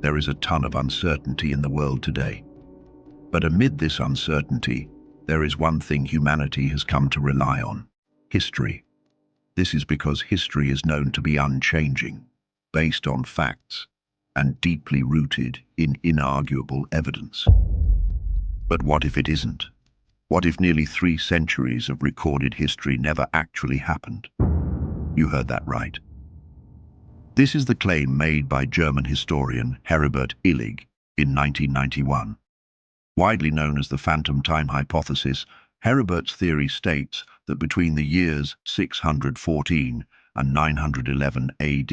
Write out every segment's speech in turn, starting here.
There is a ton of uncertainty in the world today. But amid this uncertainty, there is one thing humanity has come to rely on: history. This is because history is known to be unchanging, based on facts, and deeply rooted in inarguable evidence. But what if it isn't? What if nearly 3 centuries of recorded history never actually happened? You heard that right. This is the claim made by German historian Heribert Illig in 1991. Widely known as the phantom time hypothesis, Heribert's theory states that between the years 614 and 911 AD,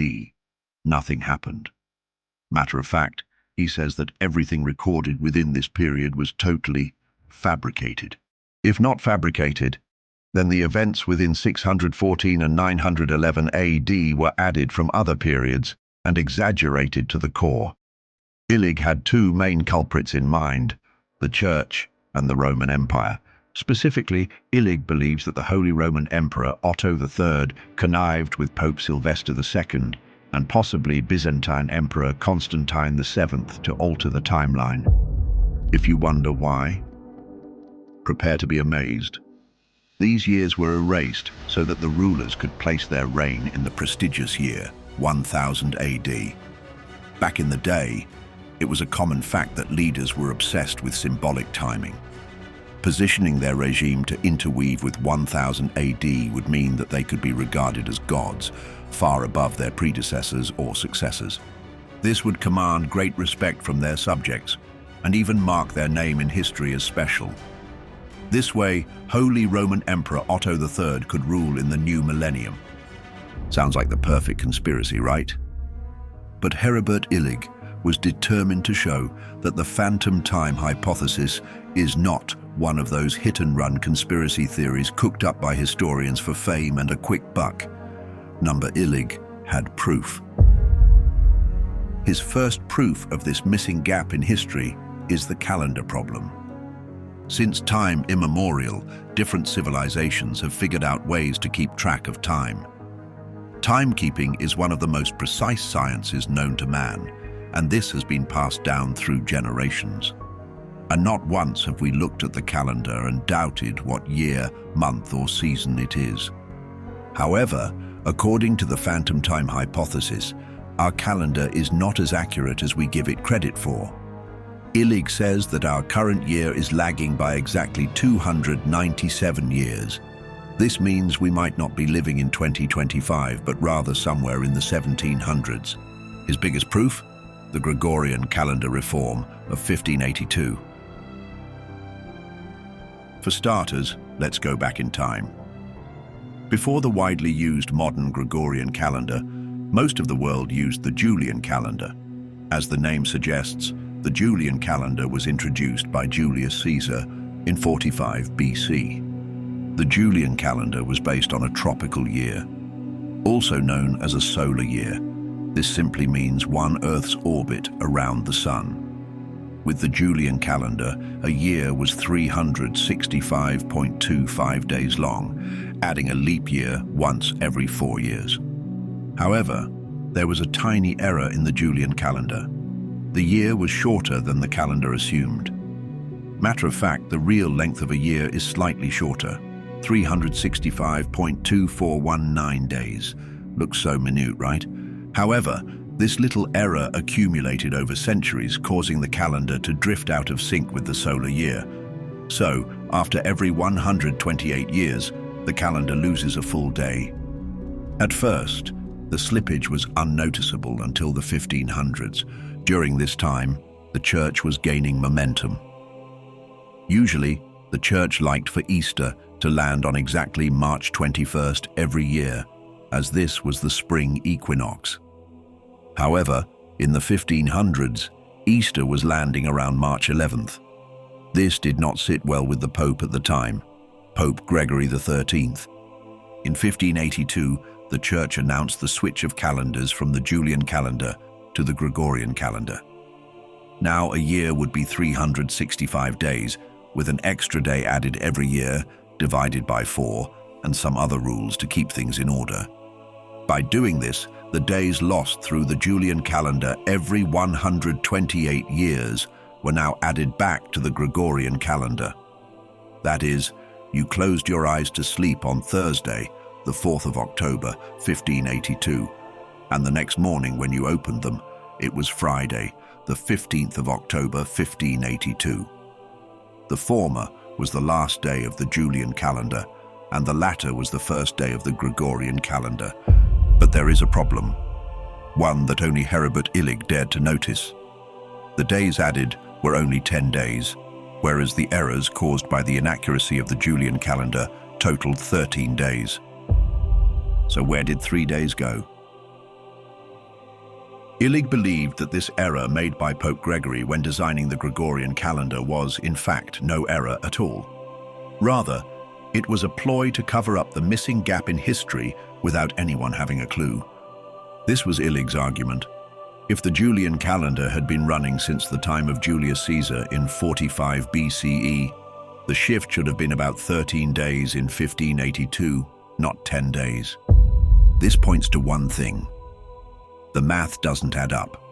nothing happened. Matter of fact, he says that everything recorded within this period was totally fabricated. If not fabricated, then the events within 614 and 911 AD were added from other periods and exaggerated to the core. Illig had 2 main culprits in mind: the Church and the Roman Empire. Specifically, Illig believes that the Holy Roman Emperor Otto III connived with Pope Sylvester II and possibly Byzantine Emperor Constantine VII to alter the timeline. If you wonder why, prepare to be amazed. These years were erased so that the rulers could place their reign in the prestigious year 1000 AD. Back in the day, it was a common fact that leaders were obsessed with symbolic timing. Positioning their regime to interweave with 1000 AD would mean that they could be regarded as gods, far above their predecessors or successors. This would command great respect from their subjects, and even mark their name in history as special. This way, Holy Roman Emperor Otto III could rule in the new millennium. Sounds like the perfect conspiracy, right? But Heribert Illig was determined to show that the phantom time hypothesis is not one of those hit-and-run conspiracy theories cooked up by historians for fame and a quick buck. Illig had proof. His first proof of this missing gap in history is the calendar problem. Since time immemorial, different civilizations have figured out ways to keep track of time. Timekeeping is one of the most precise sciences known to man, and this has been passed down through generations. And not once have we looked at the calendar and doubted what year, month, or season it is. However, according to the phantom time hypothesis, our calendar is not as accurate as we give it credit for. Illig says that our current year is lagging by exactly 297 years. This means we might not be living in 2025, but rather somewhere in the 1700s. His biggest proof? The Gregorian calendar reform of 1582. For starters, let's go back in time. Before the widely used modern Gregorian calendar, most of the world used the Julian calendar. As the name suggests, the Julian calendar was introduced by Julius Caesar in 45 BC. The Julian calendar was based on a tropical year, also known as a solar year. This simply means one Earth's orbit around the Sun. With the Julian calendar, a year was 365.25 days long, adding a leap year once every 4 years. However, there was a tiny error in the Julian calendar. The year was shorter than the calendar assumed. Matter of fact, the real length of a year is slightly shorter, 365.2419 days. Looks so minute, right? However, this little error accumulated over centuries, causing the calendar to drift out of sync with the solar year. So, after every 128 years, the calendar loses a full day. At first, the slippage was unnoticeable until the 1500s. During this time, the Church was gaining momentum. Usually, the Church liked for Easter to land on exactly March 21st every year, as this was the spring equinox. However, in the 1500s, Easter was landing around March 11th. This did not sit well with the Pope at the time, Pope Gregory XIII. In 1582, the Church announced the switch of calendars from the Julian calendar to the Gregorian calendar. Now a year would be 365 days, with an extra day added every year, divided by 4, and some other rules to keep things in order. By doing this, the days lost through the Julian calendar every 128 years were now added back to the Gregorian calendar. That is, you closed your eyes to sleep on Thursday, the 4th of October, 1582, and the next morning when you opened them, it was Friday, the 15th of October, 1582. The former was the last day of the Julian calendar, and the latter was the first day of the Gregorian calendar. But there is a problem, one that only Heribert Illig dared to notice. The days added were only 10 days, whereas the errors caused by the inaccuracy of the Julian calendar totaled 13 days. So where did 3 days go? Illig believed that this error made by Pope Gregory when designing the Gregorian calendar was, in fact, no error at all. Rather, it was a ploy to cover up the missing gap in history without anyone having a clue. This was Illig's argument. If the Julian calendar had been running since the time of Julius Caesar in 45 BCE, the shift should have been about 13 days in 1582, not 10 days. This points to one thing. The math doesn't add up.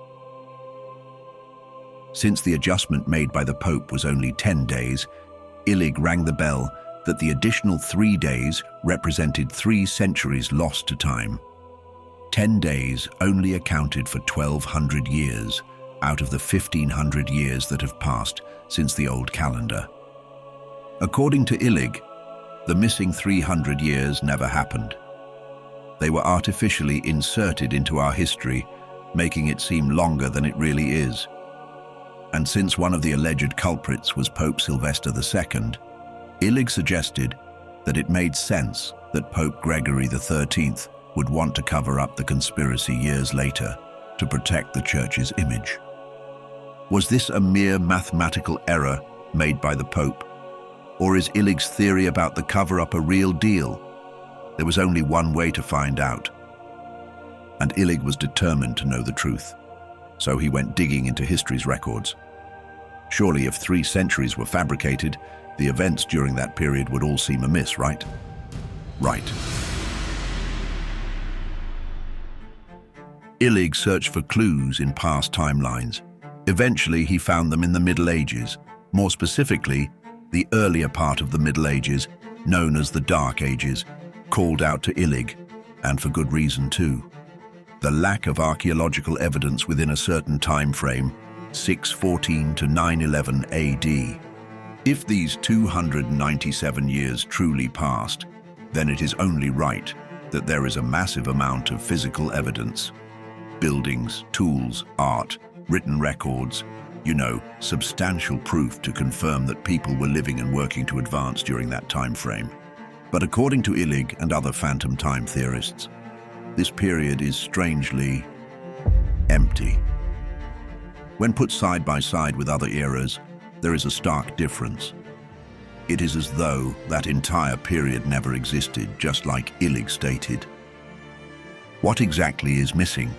Since the adjustment made by the Pope was only 10 days, Illig rang the bell that the additional 3 days represented 3 centuries lost to time. 10 days only accounted for 1,200 years out of the 1,500 years that have passed since the old calendar. According to Illig, the missing 300 years never happened. They were artificially inserted into our history, making it seem longer than it really is. And since one of the alleged culprits was Pope Sylvester II, Illig suggested that it made sense that Pope Gregory XIII would want to cover up the conspiracy years later to protect the Church's image. Was this a mere mathematical error made by the Pope? Or is Illig's theory about the cover-up a real deal? There was only one way to find out. And Illig was determined to know the truth. So he went digging into history's records. Surely if 3 centuries were fabricated, the events during that period would all seem amiss, right? Right. Illig searched for clues in past timelines. Eventually, he found them in the Middle Ages, more specifically, the earlier part of the Middle Ages, known as the Dark Ages, called out to Illig, and for good reason too. The lack of archaeological evidence within a certain time frame, 614 to 911 AD. If these 297 years truly passed, then it is only right that there is a massive amount of physical evidence. Buildings, tools, art, written records, substantial proof to confirm that people were living and working to advance during that time frame. But according to Illig and other phantom time theorists, this period is strangely empty. When put side by side with other eras, there is a stark difference. It is as though that entire period never existed, just like Illig stated. What exactly is missing?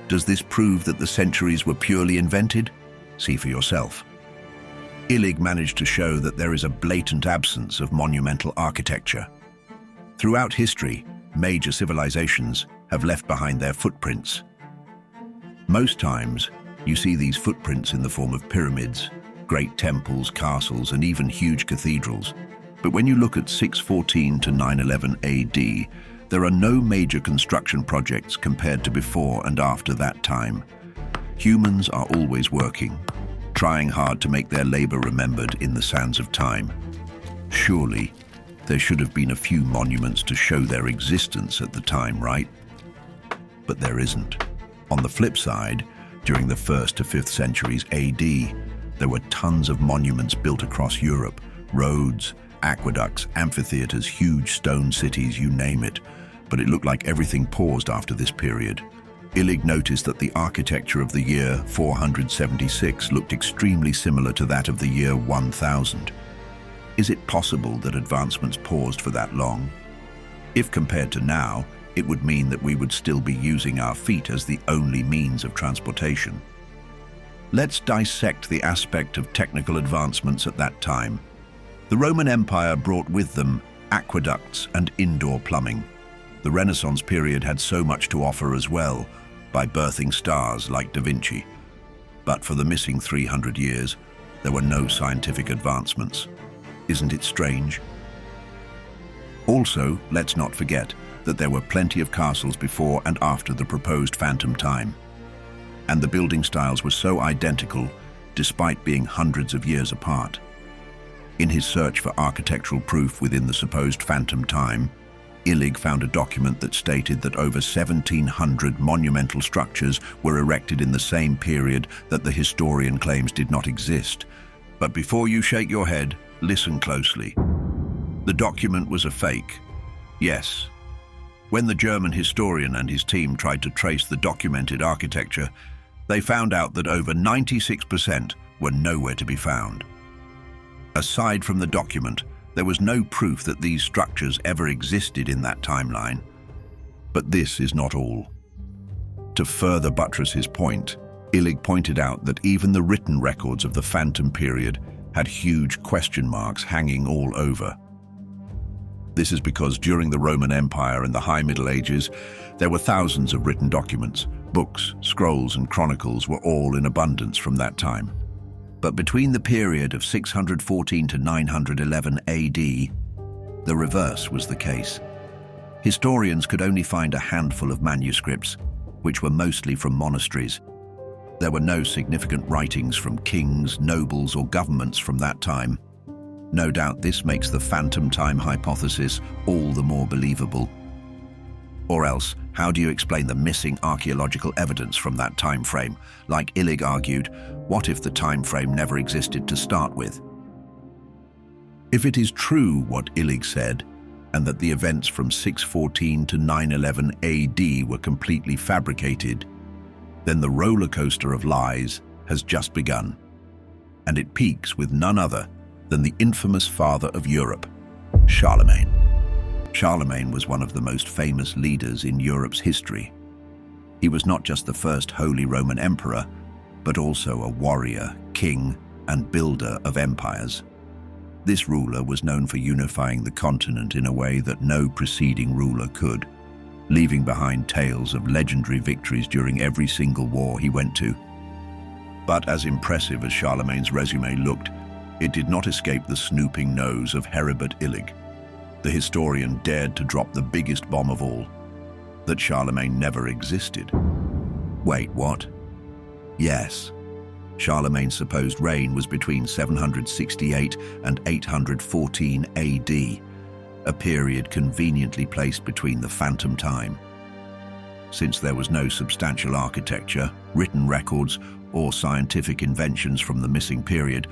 Does this prove that the centuries were purely invented? See for yourself. Illig managed to show that there is a blatant absence of monumental architecture. Throughout history, major civilizations have left behind their footprints. Most times, you see these footprints in the form of pyramids, great temples, castles, and even huge cathedrals. But when you look at 614 to 911 AD, there are no major construction projects compared to before and after that time. Humans are always working, trying hard to make their labor remembered in the sands of time. Surely, there should have been a few monuments to show their existence at the time, right? But there isn't. On the flip side, during the 1st to 5th centuries AD, there were tons of monuments built across Europe, roads, aqueducts, amphitheaters, huge stone cities, you name it. But it looked like everything paused after this period. Illig noticed that the architecture of the year 476 looked extremely similar to that of the year 1000. Is it possible that advancements paused for that long? If compared to now, it would mean that we would still be using our feet as the only means of transportation. Let's dissect the aspect of technical advancements at that time. The Roman Empire brought with them aqueducts and indoor plumbing. The Renaissance period had so much to offer as well, by birthing stars like Da Vinci. But for the missing 300 years, there were no scientific advancements. Isn't it strange? Also, let's not forget that there were plenty of castles before and after the proposed phantom time. And the building styles were so identical, despite being hundreds of years apart. In his search for architectural proof within the supposed phantom time, Illig found a document that stated that over 1,700 monumental structures were erected in the same period that the historian claims did not exist. But before you shake your head, listen closely. The document was a fake. Yes. When the German historian and his team tried to trace the documented architecture, they found out that over 96% were nowhere to be found. Aside from the document, there was no proof that these structures ever existed in that timeline. But this is not all. To further buttress his point, Illig pointed out that even the written records of the Phantom period had huge question marks hanging all over. This is because during the Roman Empire and the High Middle Ages, there were thousands of written documents. Books, scrolls, and chronicles were all in abundance from that time. But between the period of 614 to 911 AD, the reverse was the case. Historians could only find a handful of manuscripts, which were mostly from monasteries. There were no significant writings from kings, nobles, or governments from that time. No doubt this makes the phantom time hypothesis all the more believable. Or else, how do you explain the missing archaeological evidence from that time frame? Like Illig argued, what if the time frame never existed to start with? If it is true what Illig said, and that the events from 614 to 911 AD were completely fabricated, then the roller coaster of lies has just begun. And it peaks with none other than the infamous father of Europe, Charlemagne. Charlemagne was one of the most famous leaders in Europe's history. He was not just the first Holy Roman Emperor, but also a warrior, king, and builder of empires. This ruler was known for unifying the continent in a way that no preceding ruler could, leaving behind tales of legendary victories during every single war he went to. But as impressive as Charlemagne's resume looked, it did not escape the snooping nose of Heribert Illig. The historian dared to drop the biggest bomb of all, that Charlemagne never existed. Wait, what? Yes. Charlemagne's supposed reign was between 768 and 814 AD, a period conveniently placed between the Phantom time. Since there was no substantial architecture, written records, or scientific inventions from the missing period,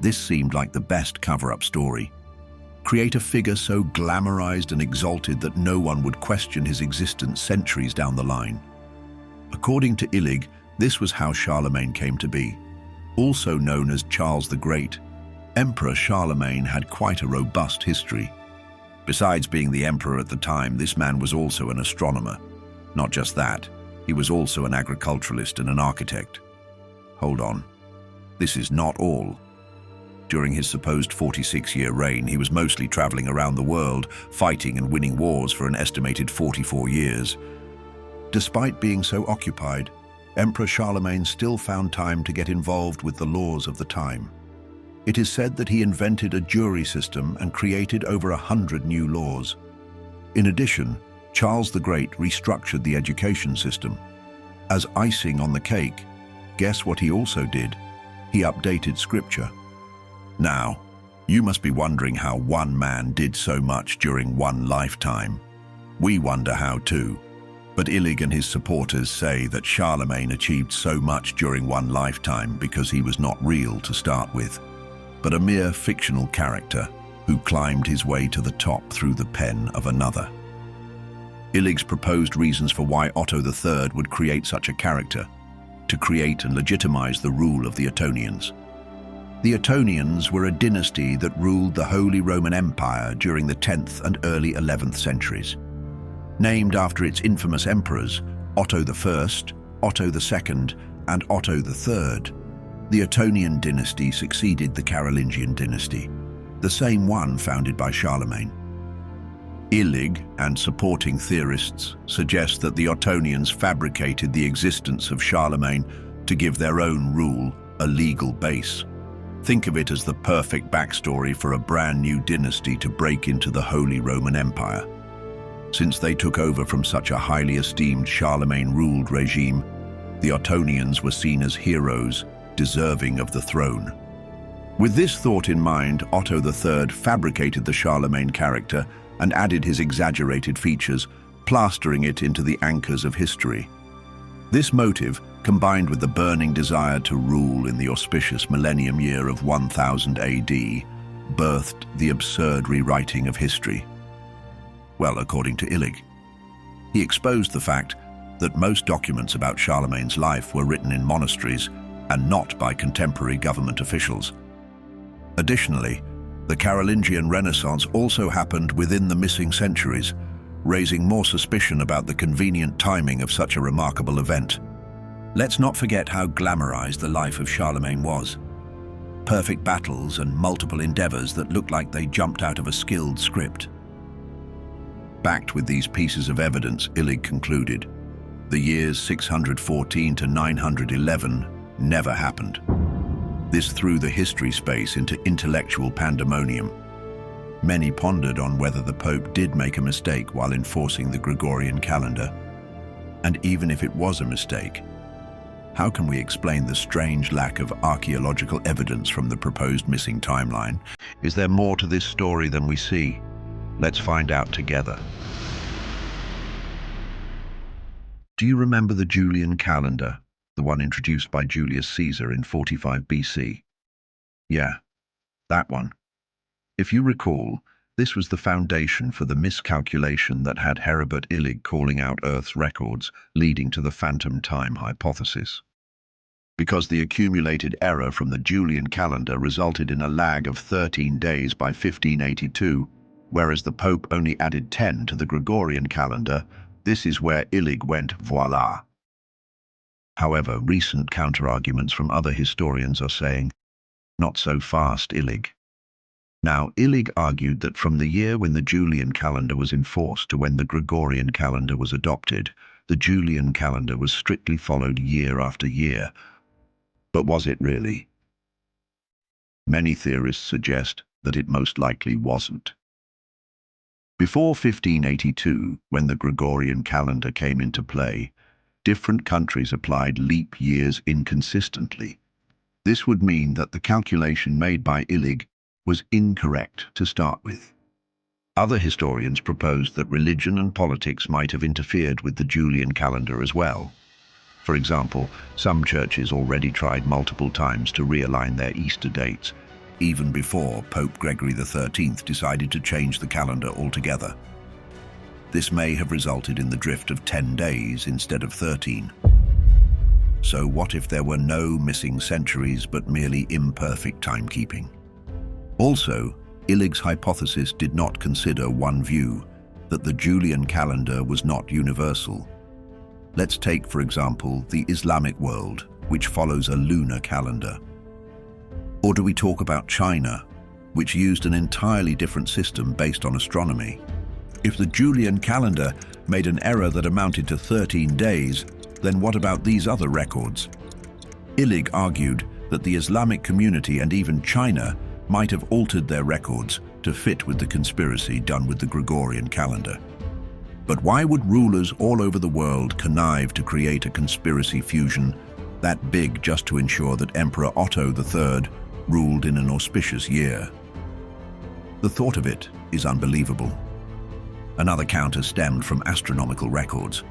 this seemed like the best cover-up story. Create a figure so glamorized and exalted that no one would question his existence centuries down the line. According to Illig, this was how Charlemagne came to be. Also known as Charles the Great, Emperor Charlemagne had quite a robust history. Besides being the emperor at the time, this man was also an astronomer. Not just that, he was also an agriculturalist and an architect. Hold on. This is not all. During his supposed 46-year reign, he was mostly traveling around the world, fighting and winning wars for an estimated 44 years. Despite being so occupied, Emperor Charlemagne still found time to get involved with the laws of the time. It is said that he invented a jury system and created over 100 new laws. In addition, Charles the Great restructured the education system. As icing on the cake, guess what he also did? He updated scripture. Now, you must be wondering how one man did so much during one lifetime. We wonder how too. But Illig and his supporters say that Charlemagne achieved so much during one lifetime because he was not real to start with, but a mere fictional character who climbed his way to the top through the pen of another. Illig's proposed reasons for why Otto III would create such a character: to create and legitimize the rule of the Ottonians. The Ottonians were a dynasty that ruled the Holy Roman Empire during the 10th and early 11th centuries. Named after its infamous emperors, Otto I, Otto II, and Otto III, the Ottonian dynasty succeeded the Carolingian dynasty, the same one founded by Charlemagne. Illig and supporting theorists suggest that the Ottonians fabricated the existence of Charlemagne to give their own rule a legal base. Think of it as the perfect backstory for a brand new dynasty to break into the Holy Roman Empire. Since they took over from such a highly esteemed Charlemagne-ruled regime, the Ottonians were seen as heroes deserving of the throne. With this thought in mind, Otto III fabricated the Charlemagne character and added his exaggerated features, plastering it into the anchors of history. This motive, combined with the burning desire to rule in the auspicious millennium year of 1000 AD, birthed the absurd rewriting of history. Well, according to Illig, he exposed the fact that most documents about Charlemagne's life were written in monasteries and not by contemporary government officials. Additionally, the Carolingian Renaissance also happened within the missing centuries, raising more suspicion about the convenient timing of such a remarkable event. Let's not forget how glamorized the life of Charlemagne was. Perfect battles and multiple endeavors that looked like they jumped out of a skilled script. Backed with these pieces of evidence, Illig concluded, the years 614 to 911 never happened. This threw the history space into intellectual pandemonium. Many pondered on whether the Pope did make a mistake while enforcing the Gregorian calendar. And even if it was a mistake, how can we explain the strange lack of archaeological evidence from the proposed missing timeline? Is there more to this story than we see? Let's find out together. Do you remember the Julian calendar, the one introduced by Julius Caesar in 45 BC? Yeah, that one. If you recall, this was the foundation for the miscalculation that had Heribert Illig calling out Earth's records, leading to the phantom time hypothesis. Because the accumulated error from the Julian calendar resulted in a lag of 13 days by 1582, whereas the Pope only added 10 to the Gregorian calendar, this is where Illig went voila. However, recent counter-arguments from other historians are saying, not so fast, Illig. Now, Illig argued that from the year when the Julian calendar was enforced to when the Gregorian calendar was adopted, the Julian calendar was strictly followed year after year. But was it really? Many theorists suggest that it most likely wasn't. Before 1582, when the Gregorian calendar came into play, different countries applied leap years inconsistently. This would mean that the calculation made by Illig was incorrect to start with. Other historians proposed that religion and politics might have interfered with the Julian calendar as well. For example, some churches already tried multiple times to realign their Easter dates, even before Pope Gregory XIII decided to change the calendar altogether. This may have resulted in the drift of 10 days instead of 13. So what if there were no missing centuries but merely imperfect timekeeping? Also, Illig's hypothesis did not consider one view, that the Julian calendar was not universal. Let's take, for example, the Islamic world, which follows a lunar calendar. Or do we talk about China, which used an entirely different system based on astronomy? If the Julian calendar made an error that amounted to 13 days, then what about these other records? Illig argued that the Islamic community and even China might have altered their records to fit with the conspiracy done with the Gregorian calendar. But why would rulers all over the world connive to create a conspiracy fusion that big just to ensure that Emperor Otto III ruled in an auspicious year? The thought of it is unbelievable. Another counter stemmed from astronomical records.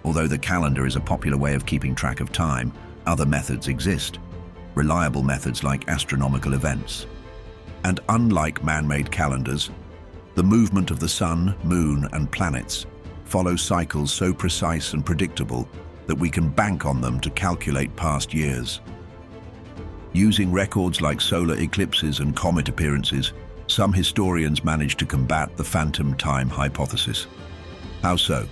Although the calendar is a popular way of keeping track of time, other methods exist. Reliable methods like astronomical events. And unlike man-made calendars, the movement of the sun, moon, and planets follow cycles so precise and predictable that we can bank on them to calculate past years. Using records like solar eclipses and comet appearances, some historians managed to combat the phantom time hypothesis. How so?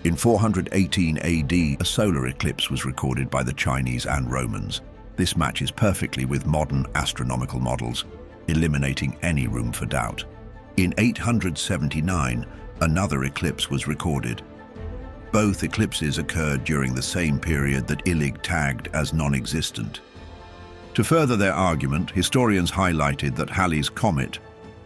In 418 AD, a solar eclipse was recorded by the Chinese and Romans. This matches perfectly with modern astronomical models, eliminating any room for doubt. In 879, another eclipse was recorded. Both eclipses occurred during the same period that Illig tagged as non-existent. To further their argument, historians highlighted that Halley's comet,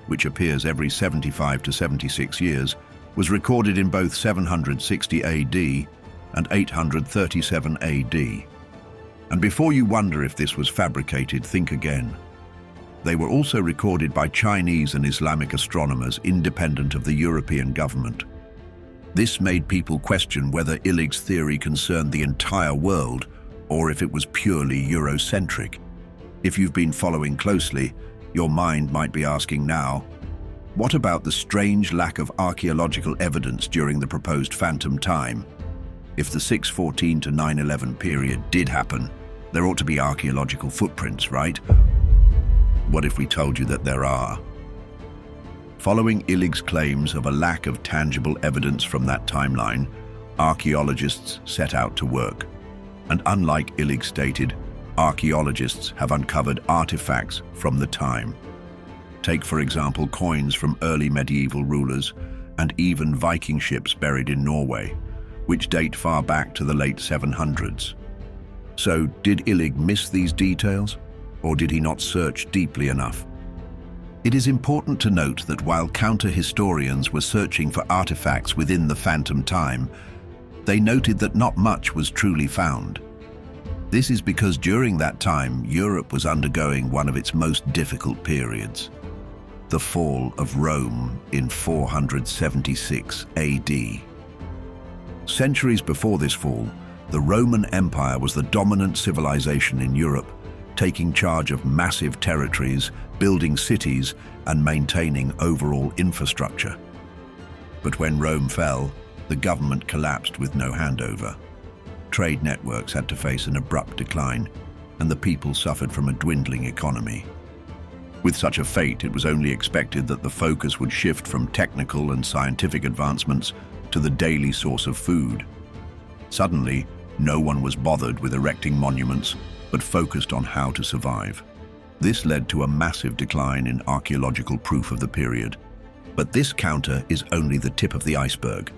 which appears every 75 to 76 years, was recorded in both 760 AD and 837 AD. And before you wonder if this was fabricated, think again. They were also recorded by Chinese and Islamic astronomers independent of the European government. This made people question whether Illig's theory concerned the entire world or if it was purely Eurocentric. If you've been following closely, your mind might be asking now, what about the strange lack of archaeological evidence during the proposed phantom time? If the 614 to 911 period did happen, there ought to be archaeological footprints, right? What if we told you that there are? Following Illig's claims of a lack of tangible evidence from that timeline, archaeologists set out to work. And unlike Illig stated, archaeologists have uncovered artifacts from the time. Take, for example, coins from early medieval rulers and even Viking ships buried in Norway, which date far back to the late 700s. So, did Illig miss these details, or did he not search deeply enough? It is important to note that while counter-historians were searching for artifacts within the phantom time, they noted that not much was truly found. This is because during that time, Europe was undergoing one of its most difficult periods, the fall of Rome in 476 AD. Centuries before this fall, the Roman Empire was the dominant civilization in Europe, taking charge of massive territories, building cities, and maintaining overall infrastructure. But when Rome fell, the government collapsed with no handover. Trade networks had to face an abrupt decline, and the people suffered from a dwindling economy. With such a fate, it was only expected that the focus would shift from technical and scientific advancements to the daily source of food. Suddenly, no one was bothered with erecting monuments, but focused on how to survive. This led to a massive decline in archaeological proof of the period. But this counter is only the tip of the iceberg.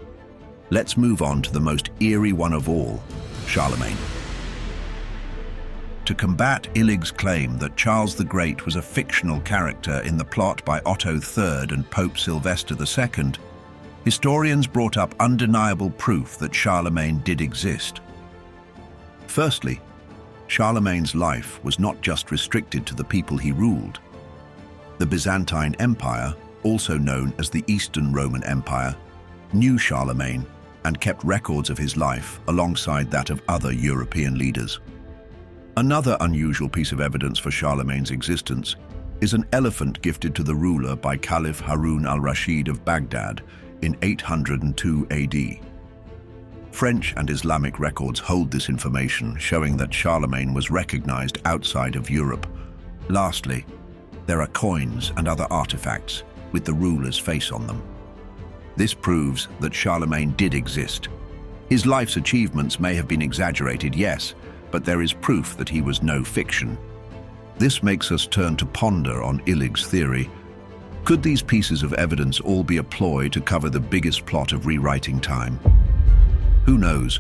Let's move on to the most eerie one of all, Charlemagne. To combat Illig's claim that Charles the Great was a fictional character in the plot by Otto III and Pope Sylvester II, historians brought up undeniable proof that Charlemagne did exist. Firstly, Charlemagne's life was not just restricted to the people he ruled. The Byzantine Empire, also known as the Eastern Roman Empire, knew Charlemagne and kept records of his life alongside that of other European leaders. Another unusual piece of evidence for Charlemagne's existence is an elephant gifted to the ruler by Caliph Harun al-Rashid of Baghdad in 802 AD. French and Islamic records hold this information, showing that Charlemagne was recognized outside of Europe. Lastly, there are coins and other artifacts with the ruler's face on them. This proves that Charlemagne did exist. His life's achievements may have been exaggerated, yes, but there is proof that he was no fiction. This makes us turn to ponder on Illig's theory. Could these pieces of evidence all be a ploy to cover the biggest plot of rewriting time? Who knows?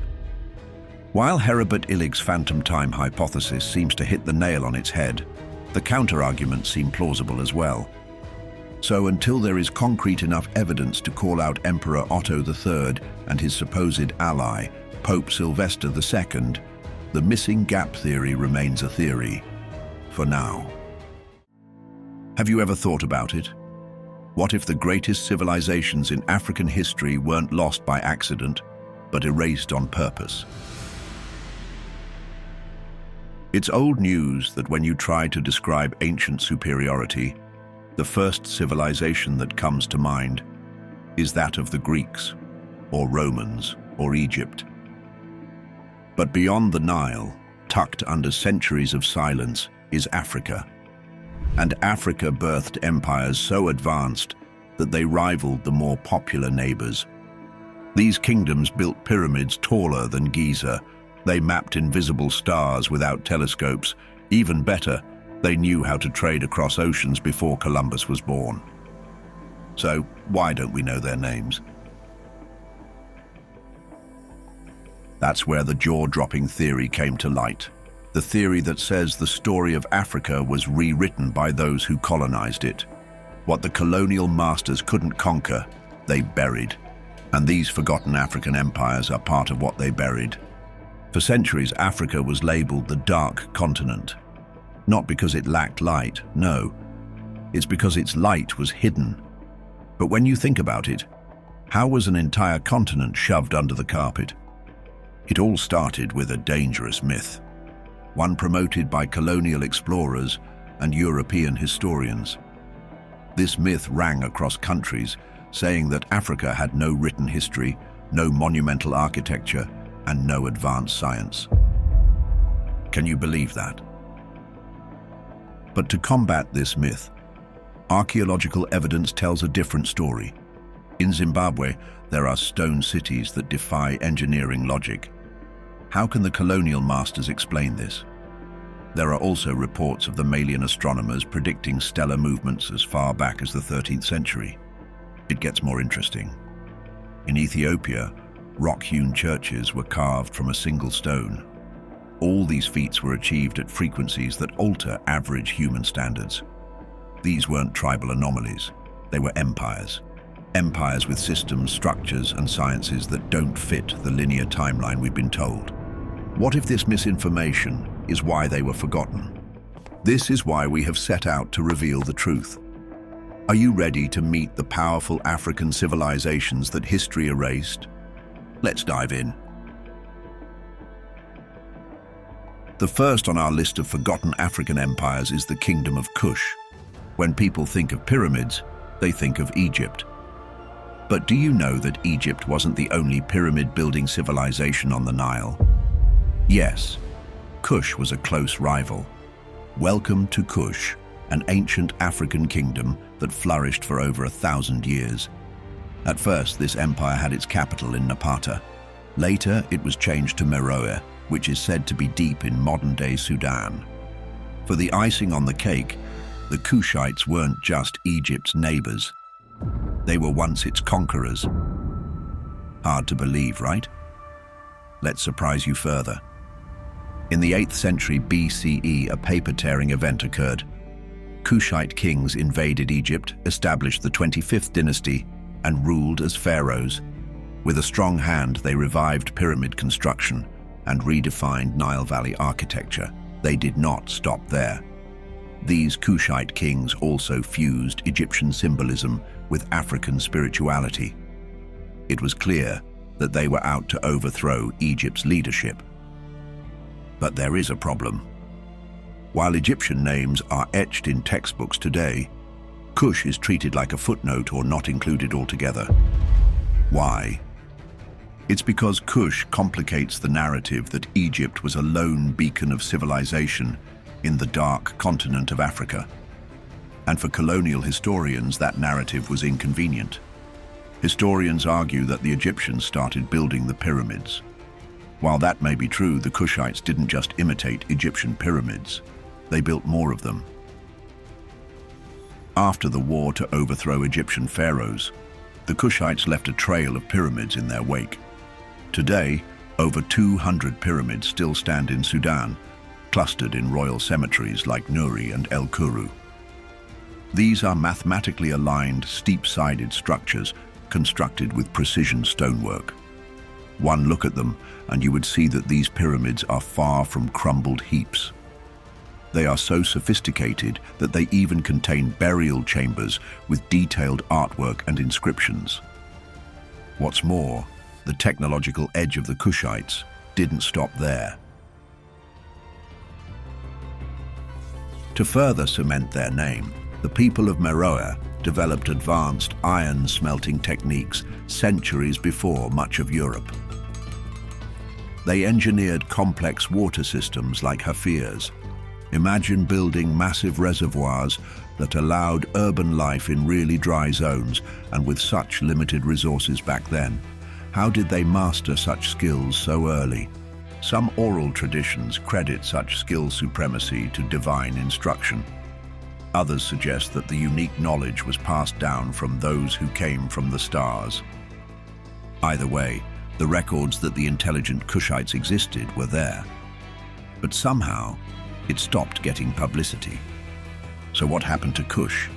While Heribert Illig's phantom time hypothesis seems to hit the nail on its head, the counter-arguments seem plausible as well. So until there is concrete enough evidence to call out Emperor Otto III and his supposed ally, Pope Sylvester II, the missing gap theory remains a theory, for now. Have you ever thought about it? What if the greatest civilizations in African history weren't lost by accident, but erased on purpose? It's old news that when you try to describe ancient superiority, the first civilization that comes to mind is that of the Greeks, or Romans, or Egypt. But beyond the Nile, tucked under centuries of silence, is Africa. And Africa birthed empires so advanced that they rivaled the more popular neighbors. These kingdoms built pyramids taller than Giza. They mapped invisible stars without telescopes. Even better, they knew how to trade across oceans before Columbus was born. So why don't we know their names? That's where the jaw-dropping theory came to light. The theory that says the story of Africa was rewritten by those who colonized it. What the colonial masters couldn't conquer, they buried. And these forgotten African empires are part of what they buried. For centuries, Africa was labeled the Dark Continent. Not because it lacked light, no. It's because its light was hidden. But when you think about it, how was an entire continent shoved under the carpet? It all started with a dangerous myth, one promoted by colonial explorers and European historians. This myth rang across countries, saying that Africa had no written history, no monumental architecture, and no advanced science. Can you believe that? But to combat this myth, archaeological evidence tells a different story. In Zimbabwe, there are stone cities that defy engineering logic. How can the colonial masters explain this? There are also reports of the Malian astronomers predicting stellar movements as far back as the 13th century. It gets more interesting. In Ethiopia, rock-hewn churches were carved from a single stone. All these feats were achieved at frequencies that alter average human standards. These weren't tribal anomalies, they were empires. Empires with systems, structures, and sciences that don't fit the linear timeline we've been told. What if this misinformation is why they were forgotten? This is why we have set out to reveal the truth. Are you ready to meet the powerful African civilizations that history erased? Let's dive in. The first on our list of forgotten African empires is the Kingdom of Kush. When people think of pyramids, they think of Egypt. But do you know that Egypt wasn't the only pyramid-building civilization on the Nile? Yes, Kush was a close rival. Welcome to Kush, an ancient African kingdom that flourished for over 1,000 years. At first, this empire had its capital in Napata. Later, it was changed to Meroe, which is said to be deep in modern-day Sudan. For the icing on the cake, the Kushites weren't just Egypt's neighbors. They were once its conquerors. Hard to believe, right? Let's surprise you further. In the 8th century BCE, a paper-tearing event occurred. Kushite kings invaded Egypt, established the 25th dynasty, and ruled as pharaohs. With a strong hand, they revived pyramid construction and redefined Nile Valley architecture. They did not stop there. These Kushite kings also fused Egyptian symbolism with African spirituality. It was clear that they were out to overthrow Egypt's leadership. But there is a problem. While Egyptian names are etched in textbooks today, Kush is treated like a footnote or not included altogether. Why? It's because Kush complicates the narrative that Egypt was a lone beacon of civilization in the dark continent of Africa. And for colonial historians, that narrative was inconvenient. Historians argue that the Egyptians started building the pyramids. While that may be true, the Kushites didn't just imitate Egyptian pyramids. They built more of them. After the war to overthrow Egyptian pharaohs, the Kushites left a trail of pyramids in their wake. Today, over 200 pyramids still stand in Sudan, clustered in royal cemeteries like Nuri and El Kuru. These are mathematically aligned, steep-sided structures constructed with precision stonework. One look at them, and you would see that these pyramids are far from crumbled heaps. They are so sophisticated that they even contain burial chambers with detailed artwork and inscriptions. What's more, the technological edge of the Kushites didn't stop there. To further cement their name, the people of Meroe developed advanced iron smelting techniques centuries before much of Europe. They engineered complex water systems like hafirs. Imagine building massive reservoirs that allowed urban life in really dry zones, and with such limited resources back then. How did they master such skills so early? Some oral traditions credit such skill supremacy to divine instruction. Others suggest that the unique knowledge was passed down from those who came from the stars. Either way, the records that the intelligent Kushites existed were there. But somehow, it stopped getting publicity. So what happened to Kush?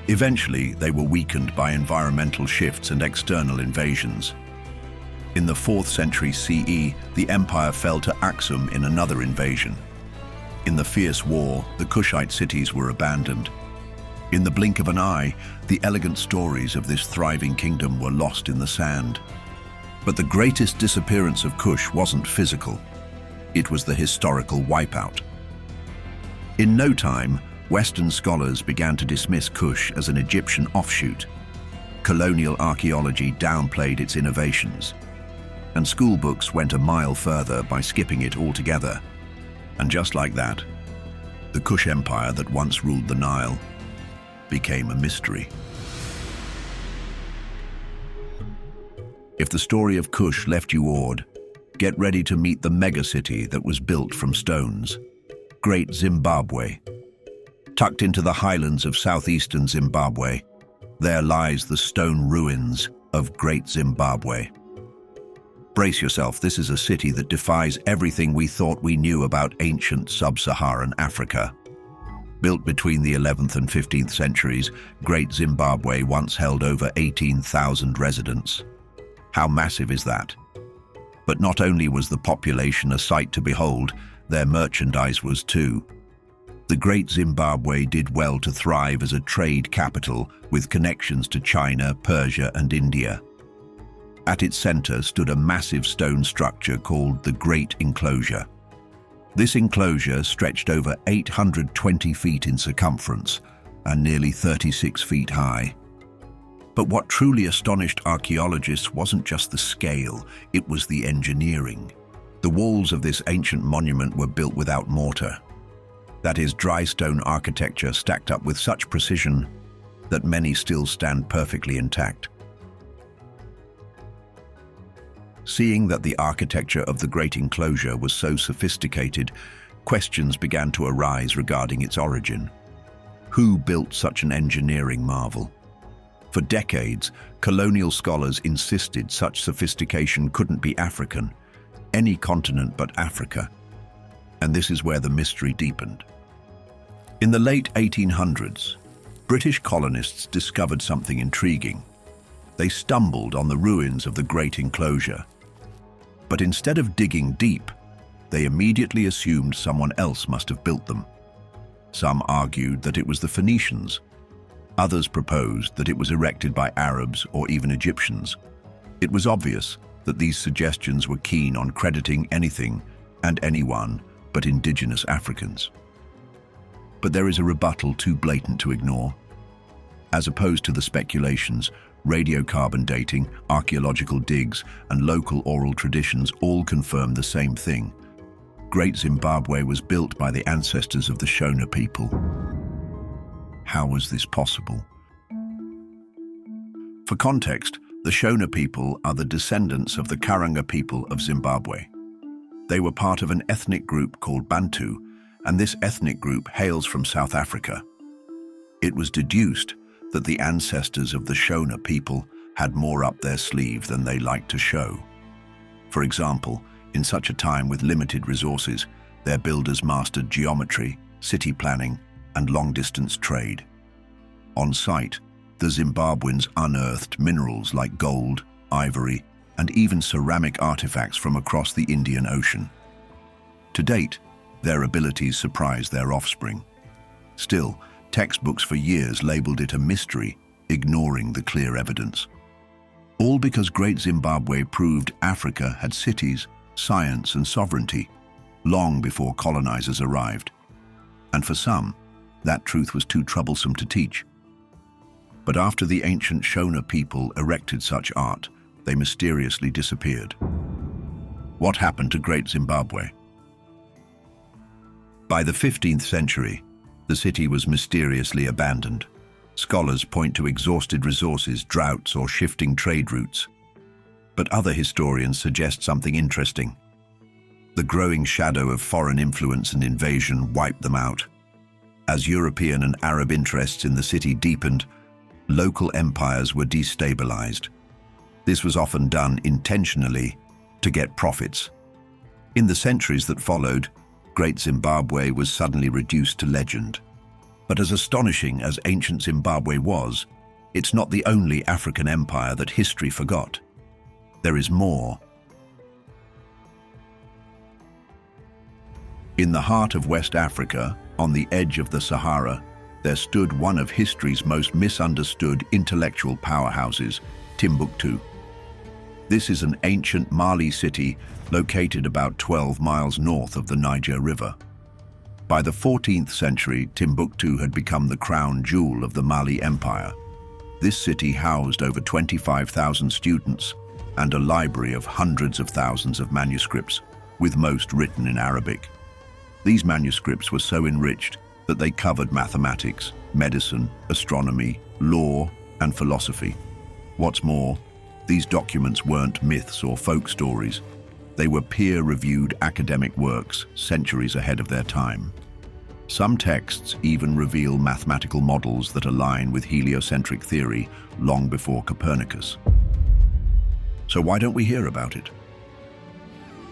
Eventually, they were weakened by environmental shifts and external invasions. In the 4th century CE, the empire fell to Aksum in another invasion. In the fierce war, the Kushite cities were abandoned. In the blink of an eye, the elegant stories of this thriving kingdom were lost in the sand. But the greatest disappearance of Kush wasn't physical. It was the historical wipeout. In no time, Western scholars began to dismiss Kush as an Egyptian offshoot. Colonial archaeology downplayed its innovations, and school books went a mile further by skipping it altogether. And just like that, the Kush Empire that once ruled the Nile became a mystery. If the story of Kush left you awed, get ready to meet the megacity that was built from stones. Great Zimbabwe. Tucked into the highlands of southeastern Zimbabwe, there lies the stone ruins of Great Zimbabwe. Brace yourself, this is a city that defies everything we thought we knew about ancient sub-Saharan Africa. Built between the 11th and 15th centuries, Great Zimbabwe once held over 18,000 residents. How massive is that? But not only was the population a sight to behold, their merchandise was too. The Great Zimbabwe did well to thrive as a trade capital with connections to China, Persia, and India. At its center stood a massive stone structure called the Great Enclosure. This enclosure stretched over 820 feet in circumference and nearly 36 feet high. But what truly astonished archaeologists wasn't just the scale, it was the engineering. The walls of this ancient monument were built without mortar. That is, dry stone architecture stacked up with such precision that many still stand perfectly intact. Seeing that the architecture of the Great Enclosure was so sophisticated, questions began to arise regarding its origin. Who built such an engineering marvel? For decades, colonial scholars insisted such sophistication couldn't be African, any continent but Africa. And this is where the mystery deepened. In the late 1800s, British colonists discovered something intriguing. They stumbled on the ruins of the Great Enclosure. But instead of digging deep, they immediately assumed someone else must have built them. Some argued that it was the Phoenicians. Others proposed that it was erected by Arabs or even Egyptians. It was obvious that these suggestions were keen on crediting anything and anyone but indigenous Africans. But there is a rebuttal too blatant to ignore. As opposed to the speculations, radiocarbon dating, archaeological digs, and local oral traditions all confirm the same thing. Great Zimbabwe was built by the ancestors of the Shona people. How was this possible? For context, the Shona people are the descendants of the Karanga people of Zimbabwe. They were part of an ethnic group called Bantu, and this ethnic group hails from South Africa. It was deduced that the ancestors of the Shona people had more up their sleeve than they liked to show. For example, in such a time with limited resources, their builders mastered geometry, city planning, and long-distance trade. On site, the Zimbabweans unearthed minerals like gold, ivory, and even ceramic artifacts from across the Indian Ocean. To date, their abilities surprised their offspring. Still, textbooks for years labeled it a mystery, ignoring the clear evidence. All because Great Zimbabwe proved Africa had cities, science, and sovereignty long before colonizers arrived. And for some, that truth was too troublesome to teach. But after the ancient Shona people erected such art, they mysteriously disappeared. What happened to Great Zimbabwe? By the 15th century, the city was mysteriously abandoned. Scholars point to exhausted resources, droughts, or shifting trade routes. But other historians suggest something interesting. The growing shadow of foreign influence and invasion wiped them out. As European and Arab interests in the city deepened, local empires were destabilized. This was often done intentionally to get profits. In the centuries that followed, Great Zimbabwe was suddenly reduced to legend. But as astonishing as ancient Zimbabwe was, it's not the only African empire that history forgot. There is more. In the heart of West Africa, on the edge of the Sahara, there stood one of history's most misunderstood intellectual powerhouses, Timbuktu. This is an ancient Mali city located about 12 miles north of the Niger River. By the 14th century, Timbuktu had become the crown jewel of the Mali Empire. This city housed over 25,000 students and a library of hundreds of thousands of manuscripts, with most written in Arabic. These manuscripts were so enriched that they covered mathematics, medicine, astronomy, law, and philosophy. What's more, these documents weren't myths or folk stories. They were peer-reviewed academic works centuries ahead of their time. Some texts even reveal mathematical models that align with heliocentric theory long before Copernicus. So why don't we hear about it?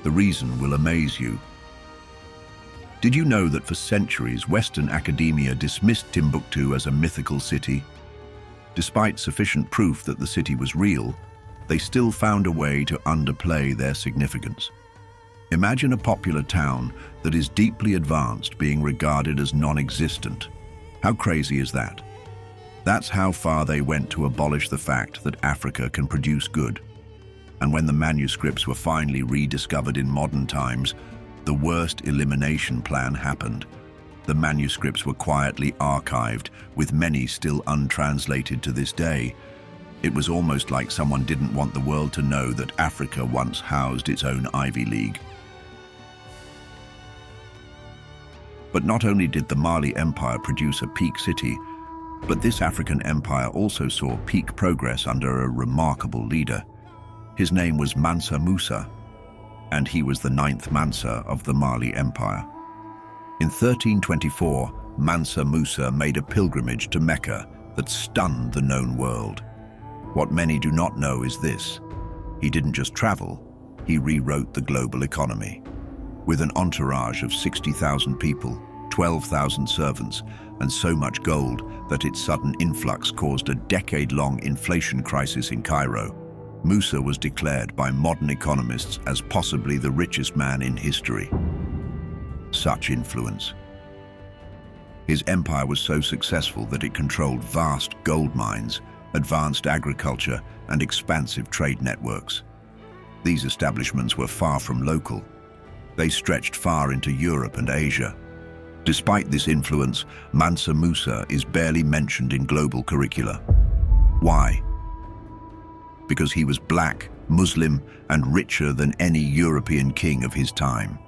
The reason will amaze you. Did you know that for centuries Western academia dismissed Timbuktu as a mythical city? Despite sufficient proof that the city was real, they still found a way to underplay their significance. Imagine a popular town that is deeply advanced being regarded as non-existent. How crazy is that? That's how far they went to abolish the fact that Africa can produce good. And when the manuscripts were finally rediscovered in modern times, the worst elimination plan happened. The manuscripts were quietly archived, with many still untranslated to this day. It was almost like someone didn't want the world to know that Africa once housed its own Ivy League. But not only did the Mali Empire produce a peak city, but this African empire also saw peak progress under a remarkable leader. His name was Mansa Musa, and he was the 9th Mansa of the Mali Empire. In 1324, Mansa Musa made a pilgrimage to Mecca that stunned the known world. What many do not know is this: he didn't just travel, he rewrote the global economy. With an entourage of 60,000 people, 12,000 servants, and so much gold that its sudden influx caused a decade-long inflation crisis in Cairo, Musa was declared by modern economists as possibly the richest man in history. Such influence. His empire was so successful that it controlled vast gold mines, advanced agriculture, and expansive trade networks. These establishments were far from local. They stretched far into Europe and Asia. Despite this influence, Mansa Musa is barely mentioned in global curricula. Why? Because he was black, Muslim, and richer than any European king of his time.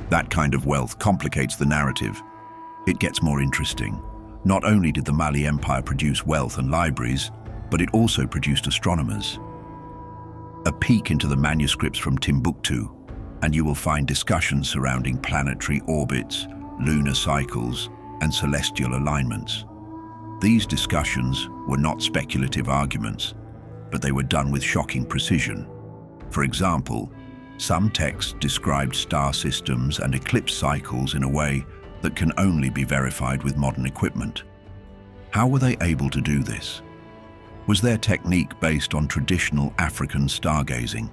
That kind of wealth complicates the narrative. It gets more interesting. Not only did the Mali Empire produce wealth and libraries, but it also produced astronomers. A peek into the manuscripts from Timbuktu, and you will find discussions surrounding planetary orbits, lunar cycles, and celestial alignments. These discussions were not speculative arguments, but they were done with shocking precision. For example, some texts described star systems and eclipse cycles in a way that can only be verified with modern equipment. How were they able to do this? Was their technique based on traditional African stargazing?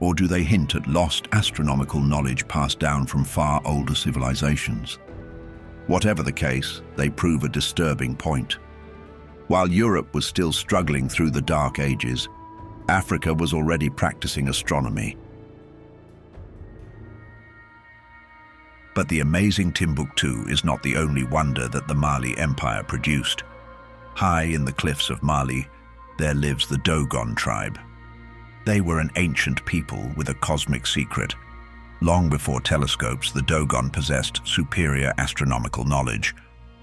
Or do they hint at lost astronomical knowledge passed down from far older civilizations? Whatever the case, they prove a disturbing point. While Europe was still struggling through the Dark Ages, Africa was already practicing astronomy. But the amazing Timbuktu is not the only wonder that the Mali Empire produced. High in the cliffs of Mali, there lives the Dogon tribe. They were an ancient people with a cosmic secret. Long before telescopes, the Dogon possessed superior astronomical knowledge,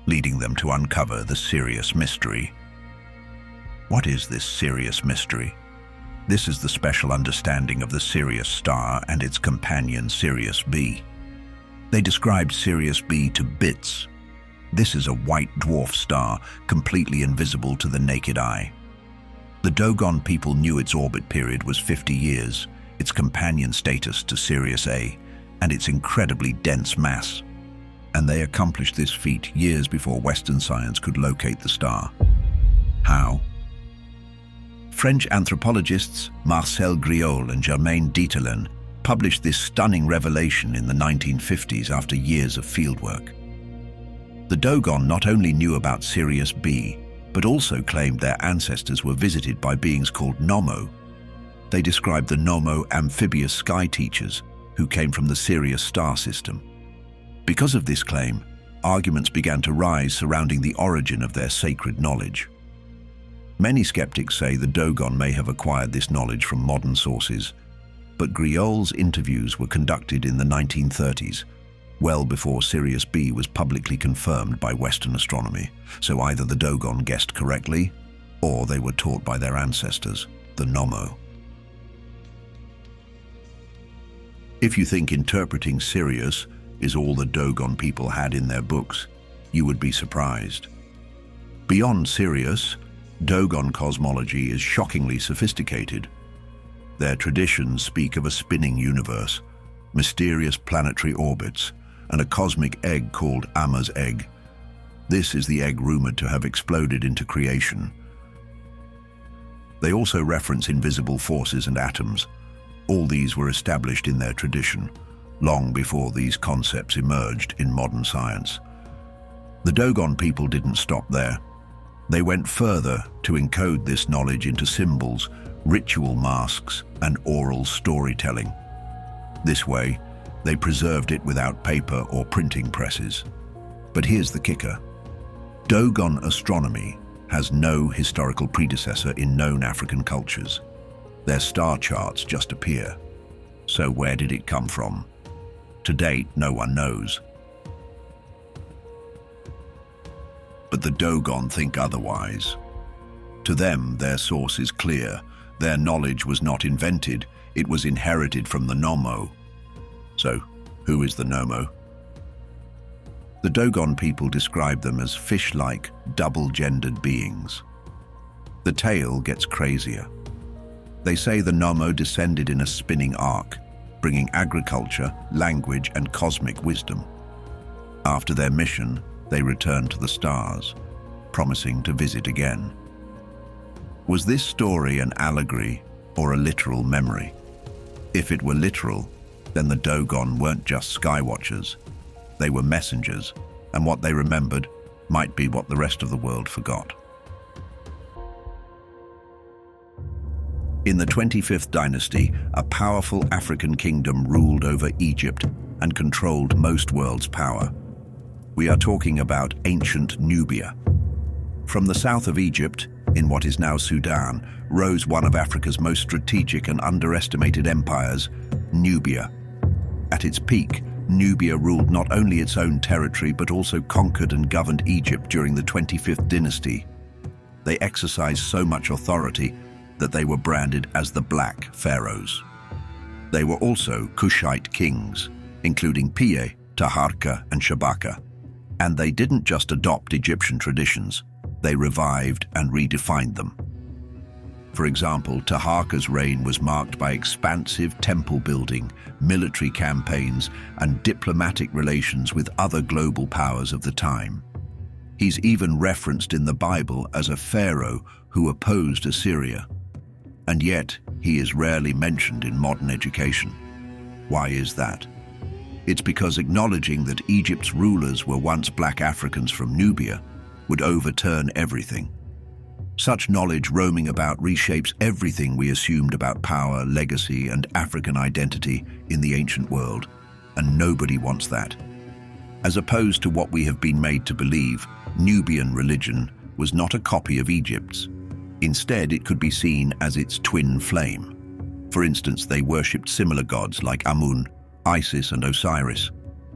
leading them to uncover the Sirius mystery. What is this Sirius mystery? This is the special understanding of the Sirius star and its companion Sirius B. They described Sirius B to bits. This is a white dwarf star, completely invisible to the naked eye. The Dogon people knew its orbit period was 50 years, its companion status to Sirius A, and its incredibly dense mass. And they accomplished this feat years before Western science could locate the star. How? French anthropologists Marcel Griaule and Germaine Dieterlen published this stunning revelation in the 1950s after years of fieldwork. The Dogon not only knew about Sirius B, but also claimed their ancestors were visited by beings called Nommo. They described the Nommo amphibious sky teachers who came from the Sirius star system. Because of this claim, arguments began to rise surrounding the origin of their sacred knowledge. Many skeptics say the Dogon may have acquired this knowledge from modern sources, but Griaule's interviews were conducted in the 1930s, well before Sirius B was publicly confirmed by Western astronomy, so either the Dogon guessed correctly, or they were taught by their ancestors, the Nommo. If you think interpreting Sirius is all the Dogon people had in their books, you would be surprised. Beyond Sirius, Dogon cosmology is shockingly sophisticated. Their traditions speak of a spinning universe, mysterious planetary orbits, and a cosmic egg called Amma's egg. This is the egg rumored to have exploded into creation. They also reference invisible forces and atoms. All these were established in their tradition, long before these concepts emerged in modern science. The Dogon people didn't stop there. They went further to encode this knowledge into symbols, ritual masks, and oral storytelling. This way, they preserved it without paper or printing presses. But here's the kicker. Dogon astronomy has no historical predecessor in known African cultures. Their star charts just appear. So where did it come from? To date, no one knows. But the Dogon think otherwise. To them, their source is clear. Their knowledge was not invented, it was inherited from the Nommo. So, who is the Nommo? The Dogon people describe them as fish-like, double-gendered beings. The tale gets crazier. They say the Nommo descended in a spinning ark, bringing agriculture, language, and cosmic wisdom. After their mission, they returned to the stars, promising to visit again. Was this story an allegory or a literal memory? If it were literal, then the Dogon weren't just skywatchers. They were messengers, and what they remembered might be what the rest of the world forgot. In the 25th dynasty, a powerful African kingdom ruled over Egypt and controlled most world's power. We are talking about ancient Nubia. From the south of Egypt, in what is now Sudan, rose one of Africa's most strategic and underestimated empires, Nubia. At its peak, Nubia ruled not only its own territory but also conquered and governed Egypt during the 25th dynasty. They exercised so much authority that they were branded as the Black Pharaohs. They were also Kushite kings, including Piye, Taharka, and Shabaka. And they didn't just adopt Egyptian traditions, they revived and redefined them. For example, Taharka's reign was marked by expansive temple building, military campaigns, and diplomatic relations with other global powers of the time. He's even referenced in the Bible as a pharaoh who opposed Assyria. And yet, he is rarely mentioned in modern education. Why is that? It's because acknowledging that Egypt's rulers were once black Africans from Nubia would overturn everything. Such knowledge roaming about reshapes everything we assumed about power, legacy, and African identity in the ancient world, and nobody wants that. As opposed to what we have been made to believe, Nubian religion was not a copy of Egypt's. Instead, it could be seen as its twin flame. For instance, they worshipped similar gods like Amun, Isis, and Osiris,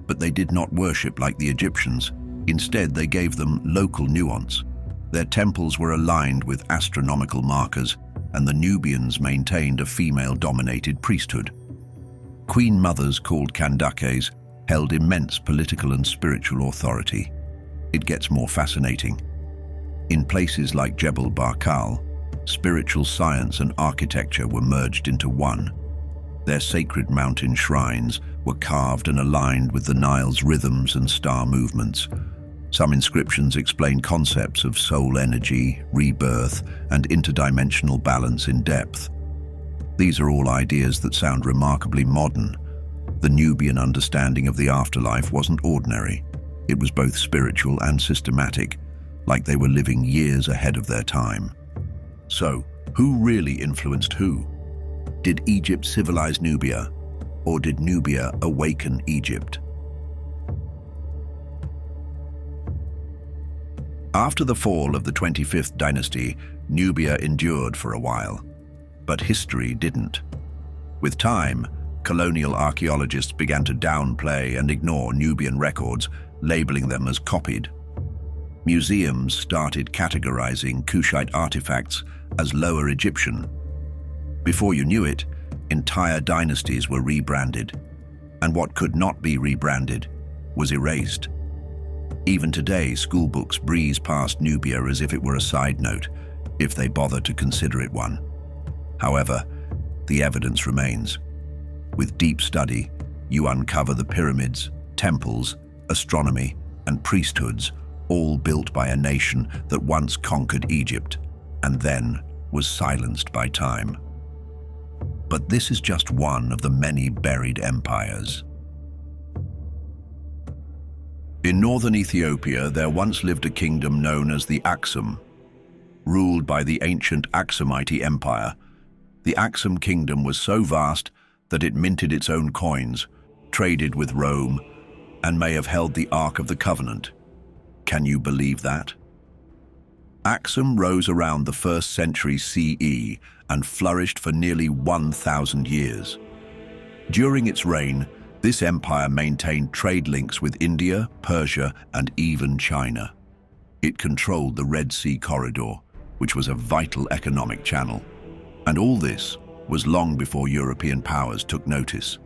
but they did not worship like the Egyptians. Instead, they gave them local nuance. Their temples were aligned with astronomical markers, and the Nubians maintained a female-dominated priesthood. Queen mothers called Kandakes held immense political and spiritual authority. It gets more fascinating. In places like Jebel Barkal, spiritual science and architecture were merged into one. Their sacred mountain shrines were carved and aligned with the Nile's rhythms and star movements. Some inscriptions explain concepts of soul energy, rebirth, and interdimensional balance in depth. These are all ideas that sound remarkably modern. The Nubian understanding of the afterlife wasn't ordinary. It was both spiritual and systematic, like they were living years ahead of their time. So, who really influenced who? Did Egypt civilize Nubia, or did Nubia awaken Egypt? After the fall of the 25th dynasty, Nubia endured for a while, but history didn't. With time, colonial archaeologists began to downplay and ignore Nubian records, labeling them as copied. Museums started categorizing Kushite artifacts as Lower Egyptian. Before you knew it, entire dynasties were rebranded, and what could not be rebranded was erased. Even today, schoolbooks breeze past Nubia as if it were a side note, if they bother to consider it one. However, the evidence remains. With deep study, you uncover the pyramids, temples, astronomy, and priesthoods, all built by a nation that once conquered Egypt and then was silenced by time. But this is just one of the many buried empires. In northern Ethiopia, there once lived a kingdom known as the Aksum. Ruled by the ancient Aksumite Empire, the Aksum kingdom was so vast that it minted its own coins, traded with Rome, and may have held the Ark of the Covenant. Can you believe that? Aksum rose around the 1st century CE and flourished for nearly 1,000 years. During its reign, this empire maintained trade links with India, Persia, and even China. It controlled the Red Sea corridor, which was a vital economic channel. And all this was long before European powers took notice.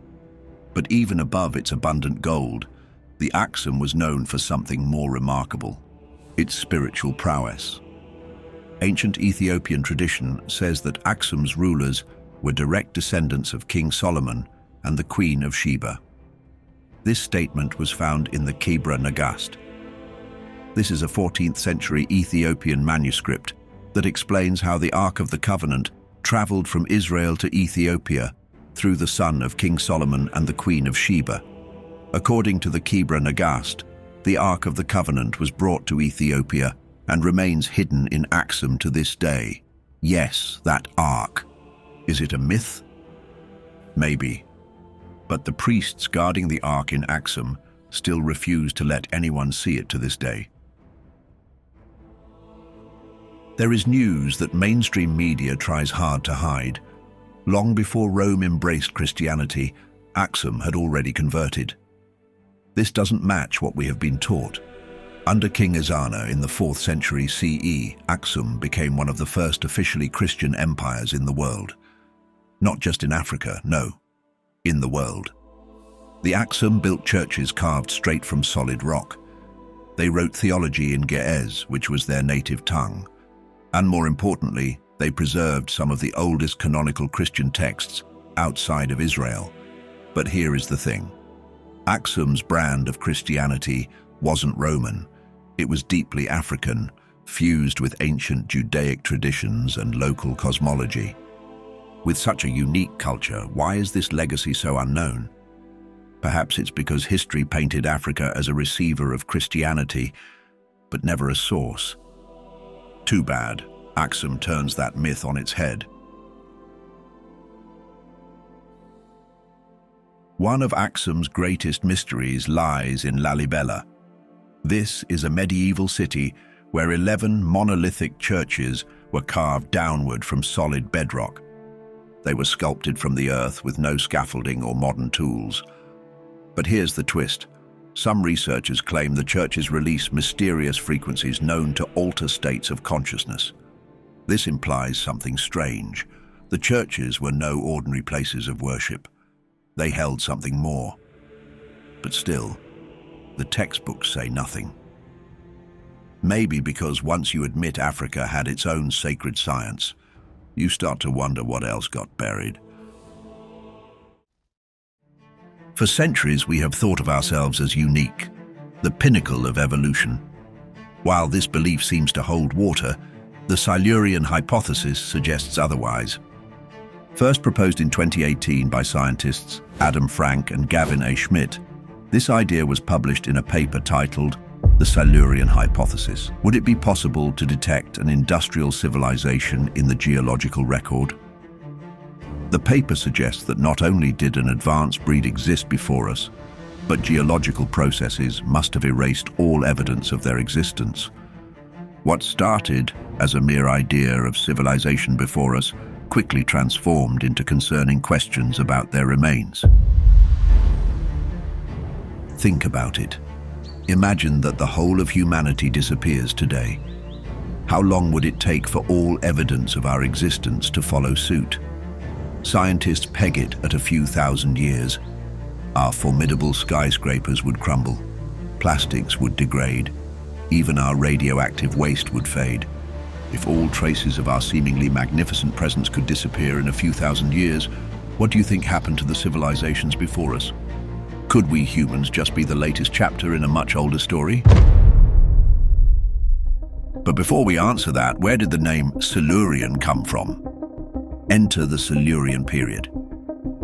But even above its abundant gold, the Aksum was known for something more remarkable: its spiritual prowess. Ancient Ethiopian tradition says that Aksum's rulers were direct descendants of King Solomon and the Queen of Sheba. This statement was found in the Kebra Nagast. This is a 14th century Ethiopian manuscript that explains how the Ark of the Covenant traveled from Israel to Ethiopia through the son of King Solomon and the Queen of Sheba. According to the Kebra Nagast, the Ark of the Covenant was brought to Ethiopia and remains hidden in Aksum to this day. Yes, that Ark. Is it a myth? Maybe. But the priests guarding the Ark in Aksum still refuse to let anyone see it to this day. There is news that mainstream media tries hard to hide. Long before Rome embraced Christianity, Aksum had already converted. This doesn't match what we have been taught. Under King Ezana in the 4th century CE, Aksum became one of the first officially Christian empires in the world. Not just in Africa, no, in the world. The Aksum built churches carved straight from solid rock. They wrote theology in Ge'ez, which was their native tongue. And more importantly, they preserved some of the oldest canonical Christian texts outside of Israel. But here is the thing. Aksum's brand of Christianity wasn't Roman. It was deeply African, fused with ancient Judaic traditions and local cosmology. With such a unique culture, why is this legacy so unknown? Perhaps it's because history painted Africa as a receiver of Christianity, but never a source. Too bad. Aksum turns that myth on its head. One of Aksum's greatest mysteries lies in Lalibela. This is a medieval city where 11 monolithic churches were carved downward from solid bedrock. They were sculpted from the earth with no scaffolding or modern tools. But here's the twist. Some researchers claim the churches release mysterious frequencies known to alter states of consciousness. This implies something strange. The churches were no ordinary places of worship. They held something more. But still, the textbooks say nothing. Maybe because once you admit Africa had its own sacred science, you start to wonder what else got buried. For centuries, we have thought of ourselves as unique, the pinnacle of evolution. While this belief seems to hold water, the Silurian hypothesis suggests otherwise. First proposed in 2018 by scientists Adam Frank and Gavin A. Schmidt, this idea was published in a paper titled The Silurian Hypothesis. Would it be possible to detect an industrial civilization in the geological record? The paper suggests that not only did an advanced breed exist before us, but geological processes must have erased all evidence of their existence. What started as a mere idea of civilization before us quickly transformed into concerning questions about their remains. Think about it. Imagine that the whole of humanity disappears today. How long would it take for all evidence of our existence to follow suit? Scientists peg it at a few thousand years. Our formidable skyscrapers would crumble, plastics would degrade, even our radioactive waste would fade. If all traces of our seemingly magnificent presence could disappear in a few thousand years, what do you think happened to the civilizations before us? Could we humans just be the latest chapter in a much older story? But before we answer that, where did the name Silurian come from? Enter the Silurian period.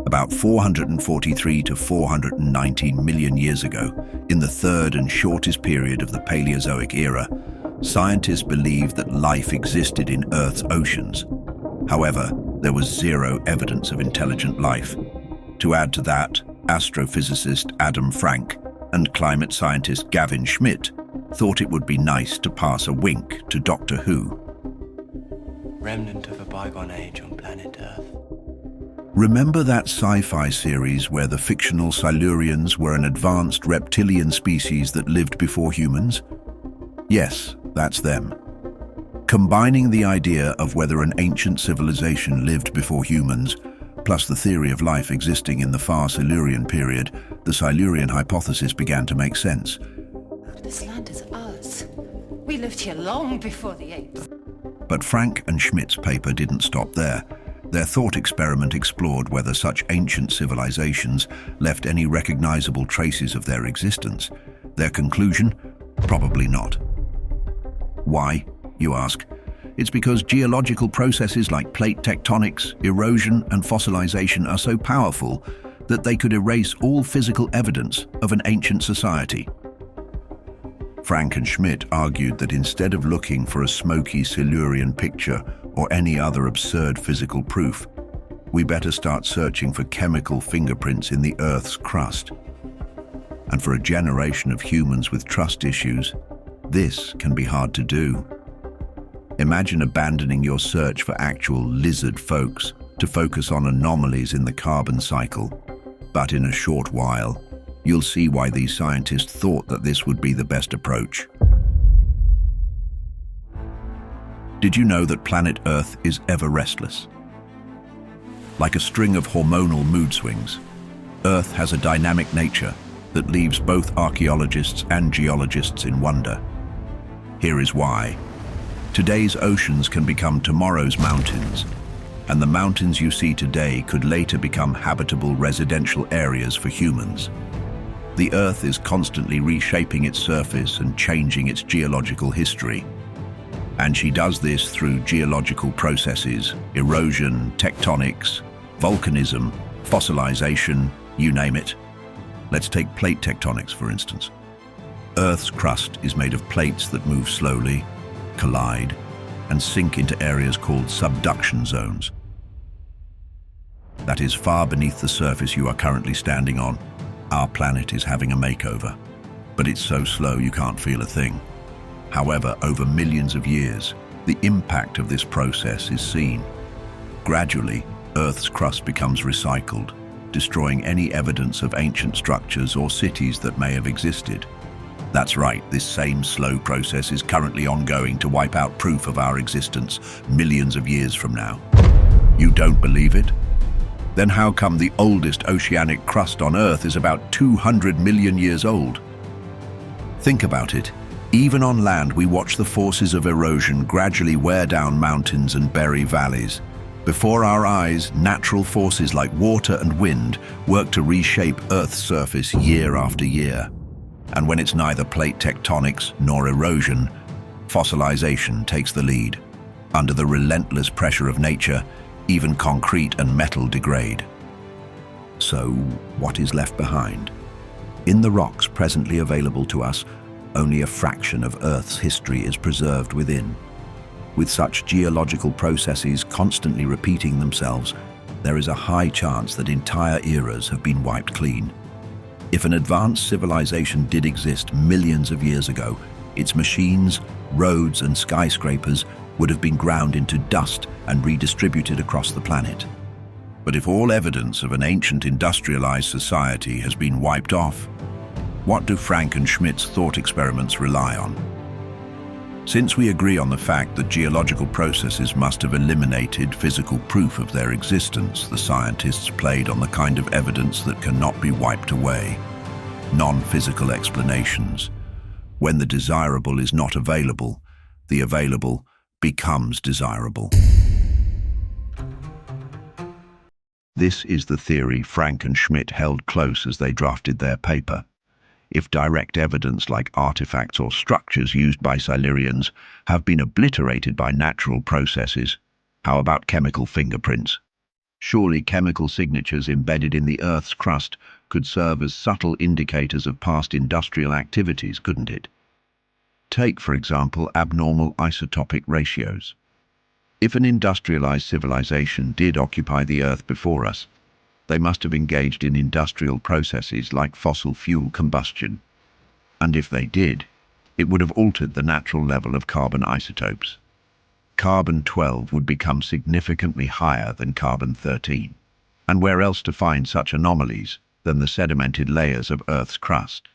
About 443 to 419 million years ago, in the third and shortest period of the Paleozoic era, scientists believed that life existed in Earth's oceans. However, there was zero evidence of intelligent life. To add to that, astrophysicist Adam Frank and climate scientist Gavin Schmidt thought it would be nice to pass a wink to Doctor Who. Remnant of a bygone age on planet Earth. Remember that sci-fi series where the fictional Silurians were an advanced reptilian species that lived before humans? Yes, that's them. Combining the idea of whether an ancient civilization lived before humans, plus the theory of life existing in the far Silurian period, the Silurian hypothesis began to make sense. This land is ours. We lived here long before the apes. But Frank and Schmidt's paper didn't stop there. Their thought experiment explored whether such ancient civilizations left any recognizable traces of their existence. Their conclusion? Probably not. Why, you ask? It's because geological processes like plate tectonics, erosion, and fossilization are so powerful that they could erase all physical evidence of an ancient society. Frank and Schmidt argued that instead of looking for a smoky Silurian picture or any other absurd physical proof, we better start searching for chemical fingerprints in the Earth's crust. And for a generation of humans with trust issues, this can be hard to do. Imagine abandoning your search for actual lizard folks to focus on anomalies in the carbon cycle. But in a short while, you'll see why these scientists thought that this would be the best approach. Did you know that planet Earth is ever restless? Like a string of hormonal mood swings, Earth has a dynamic nature that leaves both archaeologists and geologists in wonder. Here is why. Today's oceans can become tomorrow's mountains, and the mountains you see today could later become habitable residential areas for humans. The Earth is constantly reshaping its surface and changing its geological history. And she does this through geological processes, erosion, tectonics, volcanism, fossilization, you name it. Let's take plate tectonics, for instance. Earth's crust is made of plates that move slowly, collide, and sink into areas called subduction zones. That is far beneath the surface you are currently standing on. Our planet is having a makeover, but it's so slow you can't feel a thing. However, over millions of years, the impact of this process is seen. Gradually, Earth's crust becomes recycled, destroying any evidence of ancient structures or cities that may have existed. That's right, this same slow process is currently ongoing to wipe out proof of our existence millions of years from now. You don't believe it? Then how come the oldest oceanic crust on Earth is about 200 million years old? Think about it. Even on land, we watch the forces of erosion gradually wear down mountains and bury valleys. Before our eyes, natural forces like water and wind work to reshape Earth's surface year after year. And when it's neither plate tectonics nor erosion, fossilization takes the lead. Under the relentless pressure of nature, even concrete and metal degrade. So, what is left behind? In the rocks presently available to us, only a fraction of Earth's history is preserved within. With such geological processes constantly repeating themselves, there is a high chance that entire eras have been wiped clean. If an advanced civilization did exist millions of years ago, its machines, roads, and skyscrapers would have been ground into dust and redistributed across the planet. But if all evidence of an ancient industrialized society has been wiped off, what do Frank and Schmidt's thought experiments rely on? Since we agree on the fact that geological processes must have eliminated physical proof of their existence, the scientists played on the kind of evidence that cannot be wiped away. Non-physical explanations. When the desirable is not available, the available becomes desirable. This is the theory Frank and Schmidt held close as they drafted their paper. If direct evidence like artifacts or structures used by Silurians have been obliterated by natural processes, how about chemical fingerprints? Surely chemical signatures embedded in the Earth's crust could serve as subtle indicators of past industrial activities, couldn't it? Take, for example, abnormal isotopic ratios. If an industrialized civilization did occupy the Earth before us, they must have engaged in industrial processes like fossil fuel combustion. And if they did, it would have altered the natural level of carbon isotopes. Carbon-12 would become significantly higher than carbon-13. And where else to find such anomalies than the sedimented layers of Earth's crust?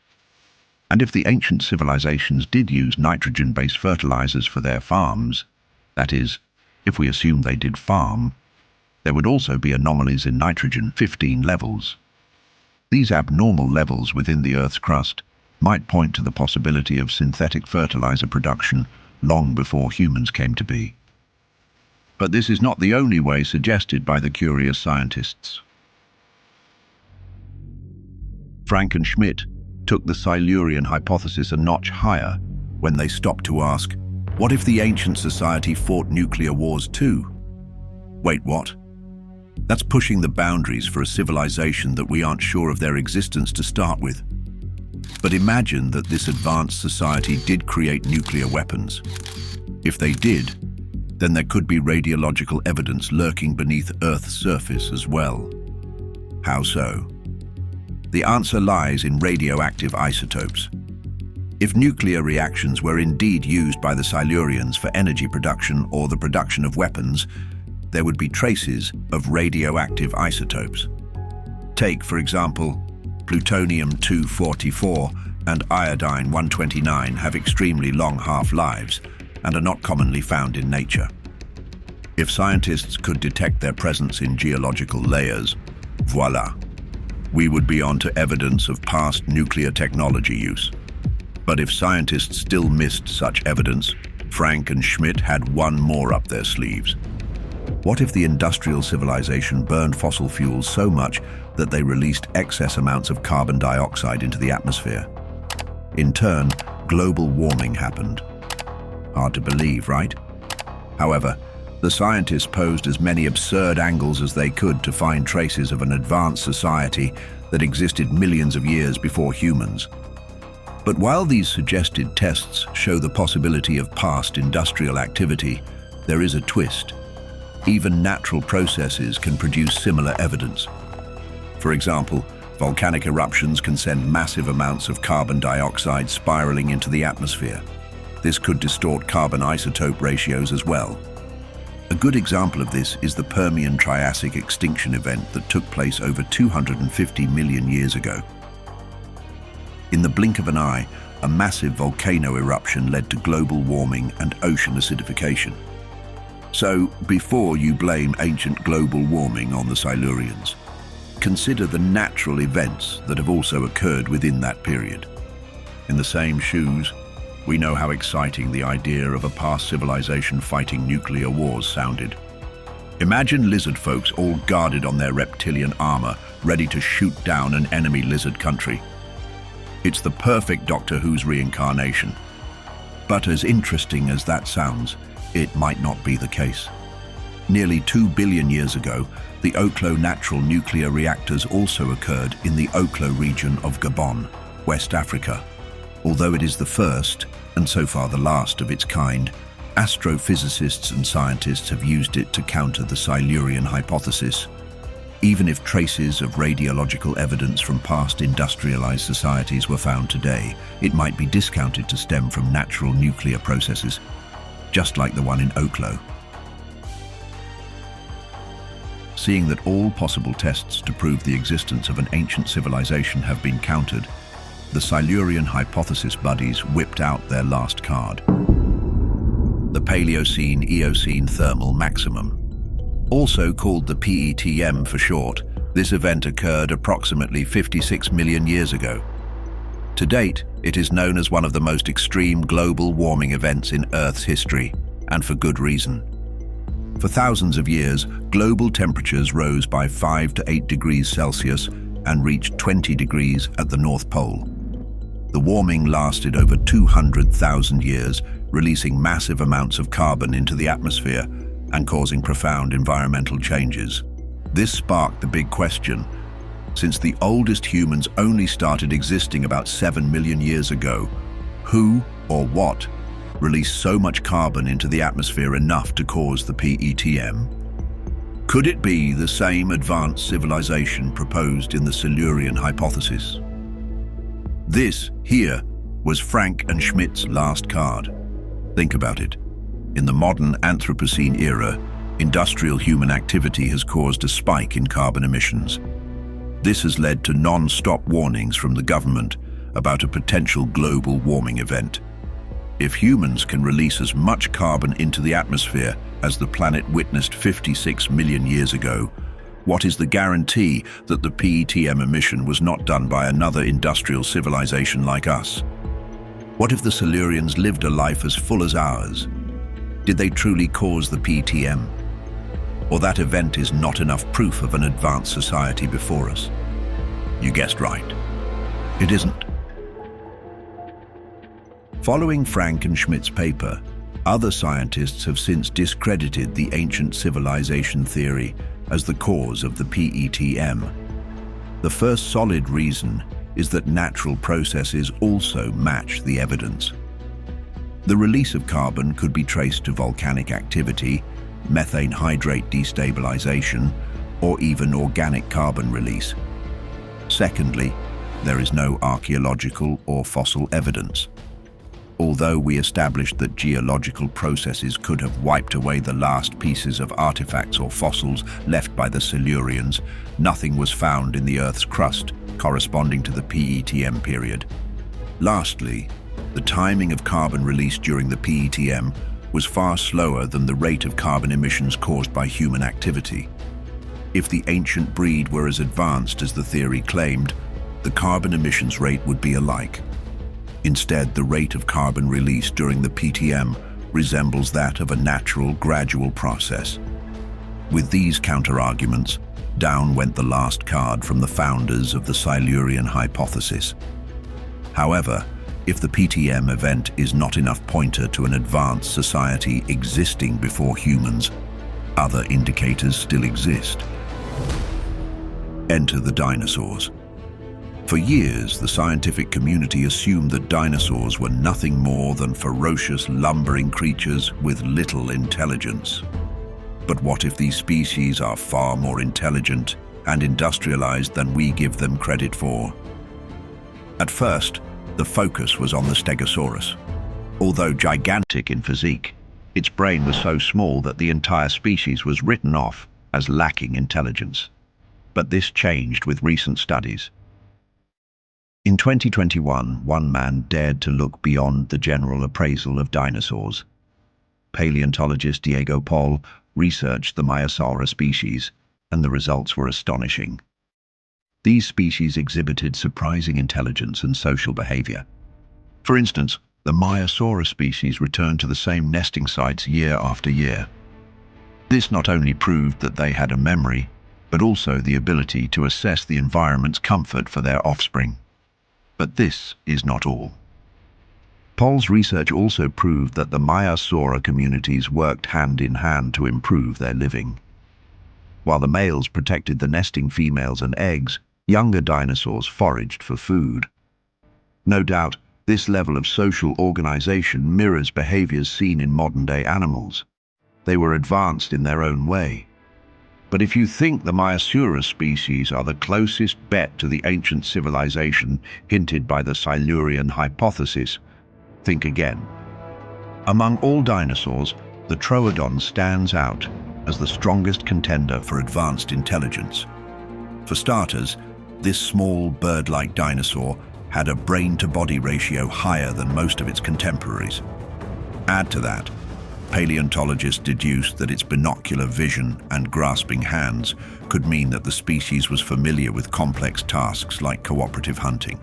And if the ancient civilizations did use nitrogen-based fertilizers for their farms, that is, if we assume they did farm, there would also be anomalies in nitrogen-15 levels. These abnormal levels within the Earth's crust might point to the possibility of synthetic fertilizer production long before humans came to be. But this is not the only way suggested by the curious scientists. Frank and Schmidt took the Silurian hypothesis a notch higher when they stopped to ask, what if the ancient society fought nuclear wars too? Wait, what? That's pushing the boundaries for a civilization that we aren't sure of their existence to start with. But imagine that this advanced society did create nuclear weapons. If they did, then there could be radiological evidence lurking beneath Earth's surface as well. How so? The answer lies in radioactive isotopes. If nuclear reactions were indeed used by the Silurians for energy production or the production of weapons, there would be traces of radioactive isotopes. Take, for example, plutonium-244 and iodine-129 have extremely long half-lives and are not commonly found in nature. If scientists could detect their presence in geological layers, voila, we would be onto evidence of past nuclear technology use. But if scientists still missed such evidence, Frank and Schmidt had one more up their sleeves. What if the industrial civilization burned fossil fuels so much that they released excess amounts of carbon dioxide into the atmosphere? In turn, global warming happened. Hard to believe, right? However, the scientists posed as many absurd angles as they could to find traces of an advanced society that existed millions of years before humans. But while these suggested tests show the possibility of past industrial activity, there is a twist. Even natural processes can produce similar evidence. For example, volcanic eruptions can send massive amounts of carbon dioxide spiraling into the atmosphere. This could distort carbon isotope ratios as well. A good example of this is the Permian-Triassic extinction event that took place over 250 million years ago. In the blink of an eye, a massive volcano eruption led to global warming and ocean acidification. So, before you blame ancient global warming on the Silurians, consider the natural events that have also occurred within that period. In the same shoes, we know how exciting the idea of a past civilization fighting nuclear wars sounded. Imagine lizard folks all guarded on their reptilian armor, ready to shoot down an enemy lizard country. It's the perfect Doctor Who's reincarnation. But as interesting as that sounds, it might not be the case. Nearly 2 billion years ago, the Oklo natural nuclear reactors also occurred in the Oklo region of Gabon, West Africa. Although it is the first, and so far the last of its kind, astrophysicists and scientists have used it to counter the Silurian hypothesis. Even if traces of radiological evidence from past industrialized societies were found today, it might be discounted to stem from natural nuclear processes, just like the one in Oklo. Seeing that all possible tests to prove the existence of an ancient civilization have been countered, the Silurian hypothesis buddies whipped out their last card: the Paleocene-Eocene thermal maximum. Also called the PETM for short, this event occurred approximately 56 million years ago. To date, it is known as one of the most extreme global warming events in Earth's history, and for good reason. For thousands of years, global temperatures rose by 5 to 8 degrees Celsius and reached 20 degrees at the North Pole. The warming lasted over 200,000 years, releasing massive amounts of carbon into the atmosphere and causing profound environmental changes. This sparked the big question: since the oldest humans only started existing about 7 million years ago, who or what released so much carbon into the atmosphere enough to cause the PETM? Could it be the same advanced civilization proposed in the Silurian hypothesis? This, here, was Frank and Schmidt's last card. Think about it. In the modern Anthropocene era, industrial human activity has caused a spike in carbon emissions. This has led to non-stop warnings from the government about a potential global warming event. If humans can release as much carbon into the atmosphere as the planet witnessed 56 million years ago, what is the guarantee that the PETM emission was not done by another industrial civilization like us? What if the Silurians lived a life as full as ours? Did they truly cause the PETM? Or that event is not enough proof of an advanced society before us? You guessed right. It isn't. Following Frank and Schmidt's paper, other scientists have since discredited the ancient civilization theory as the cause of the PETM. The first solid reason is that natural processes also match the evidence. The release of carbon could be traced to volcanic activity, methane hydrate destabilization, or even organic carbon release. Secondly, there is no archaeological or fossil evidence. Although we established that geological processes could have wiped away the last pieces of artifacts or fossils left by the Silurians, nothing was found in the Earth's crust corresponding to the PETM period. Lastly, the timing of carbon release during the PETM was far slower than the rate of carbon emissions caused by human activity. If the ancient breed were as advanced as the theory claimed, the carbon emissions rate would be alike. Instead, the rate of carbon release during the PETM resembles that of a natural, gradual process. With these counter-arguments, down went the last card from the founders of the Silurian hypothesis. However, if the PETM event is not enough pointer to an advanced society existing before humans, other indicators still exist. Enter the dinosaurs. For years, the scientific community assumed that dinosaurs were nothing more than ferocious, lumbering creatures with little intelligence. But what if these species are far more intelligent and industrialized than we give them credit for? At first, the focus was on the Stegosaurus. Although gigantic in physique, its brain was so small that the entire species was written off as lacking intelligence. But this changed with recent studies. In 2021, one man dared to look beyond the general appraisal of dinosaurs. Paleontologist Diego Paul researched the Maiasaura species, and the results were astonishing. These species exhibited surprising intelligence and social behavior. For instance, The Maiasaurus species returned to the same nesting sites year after year. This not only proved that they had a memory, but also the ability to assess the environment's comfort for their offspring. But this is not all. Pohl's research also proved that the Maiasaura communities worked hand in hand to improve their living. While the males protected the nesting females and eggs, younger dinosaurs foraged for food. No doubt, this level of social organization mirrors behaviors seen in modern-day animals. They were advanced in their own way. But if you think the Maiasaurus species are the closest bet to the ancient civilization hinted by the Silurian hypothesis, think again. Among all dinosaurs, the Troodon stands out as the strongest contender for advanced intelligence. For starters, this small bird-like dinosaur had a brain-to-body ratio higher than most of its contemporaries. Add to that, paleontologists deduced that its binocular vision and grasping hands could mean that the species was familiar with complex tasks like cooperative hunting.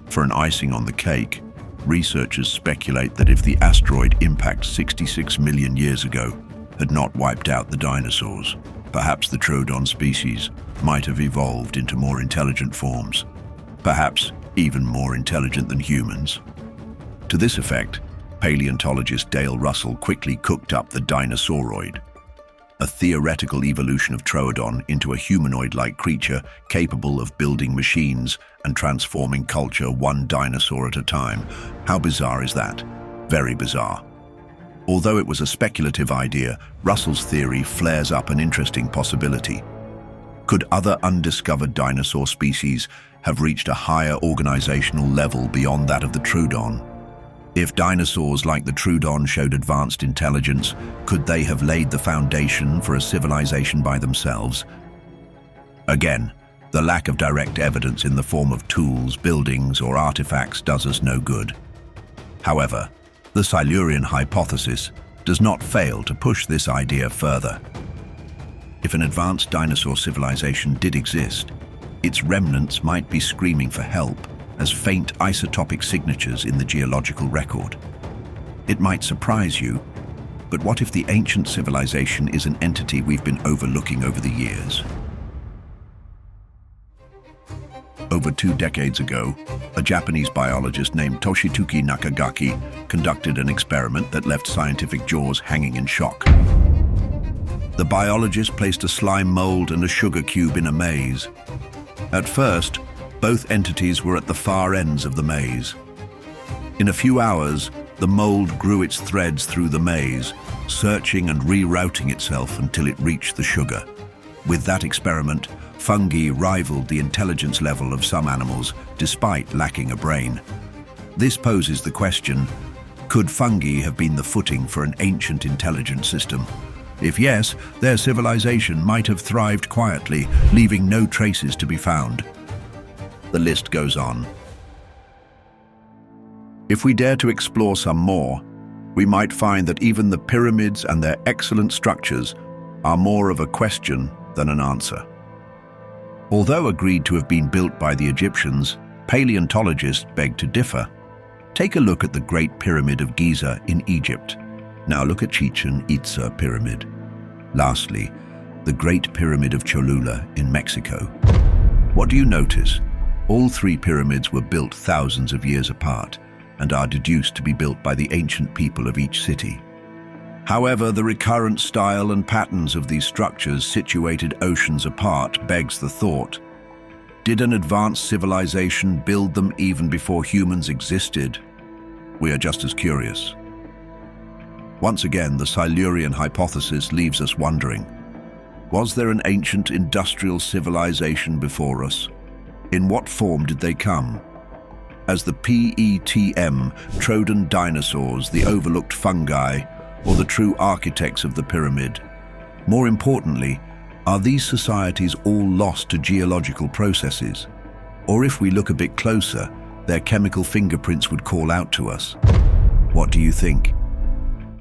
For an icing on the cake, researchers speculate that if the asteroid impact 66 million years ago had not wiped out the dinosaurs, perhaps the Troodon species might have evolved into more intelligent forms, perhaps even more intelligent than humans. To this effect, paleontologist Dale Russell quickly cooked up the Dinosauroid, a theoretical evolution of Troodon into a humanoid-like creature capable of building machines and transforming culture one dinosaur at a time. How bizarre is that? Very bizarre. Although it was a speculative idea, Russell's theory flares up an interesting possibility. Could other undiscovered dinosaur species have reached a higher organizational level beyond that of the Troodon? If dinosaurs like the Troodon showed advanced intelligence, could they have laid the foundation for a civilization by themselves? Again, the lack of direct evidence in the form of tools, buildings, or artifacts does us no good. However, the Silurian hypothesis does not fail to push this idea further. If an advanced dinosaur civilization did exist, its remnants might be screaming for help as faint isotopic signatures in the geological record. It might surprise you, but what if the ancient civilization is an entity we've been overlooking over the years? Over 2 decades ago, a Japanese biologist named Toshituki Nakagaki conducted an experiment that left scientific jaws hanging in shock. The biologist placed a slime mold and a sugar cube in a maze. At first, both entities were at the far ends of the maze. In a few hours, the mold grew its threads through the maze, searching and rerouting itself until it reached the sugar. With that experiment, fungi rivaled the intelligence level of some animals, despite lacking a brain. This poses the question, could fungi have been the footing for an ancient intelligent system? If yes, their civilization might have thrived quietly, leaving no traces to be found. The list goes on. If we dare to explore some more, we might find that even the pyramids and their excellent structures are more of a question than an answer. Although agreed to have been built by the Egyptians, paleontologists beg to differ. Take a look at the Great Pyramid of Giza in Egypt. Now look at Chichen Itza Pyramid. Lastly, the Great Pyramid of Cholula in Mexico. What do you notice? All 3 pyramids were built thousands of years apart and are deduced to be built by the ancient people of each city. However, the recurrent style and patterns of these structures situated oceans apart begs the thought, did an advanced civilization build them even before humans existed? We are just as curious. Once again, the Silurian hypothesis leaves us wondering, was there an ancient industrial civilization before us? In what form did they come? As the PETM, Troodon dinosaurs, the overlooked fungi, or the true architects of the pyramid? More importantly, are these societies all lost to geological processes? Or if we look a bit closer, their chemical fingerprints would call out to us. What do you think?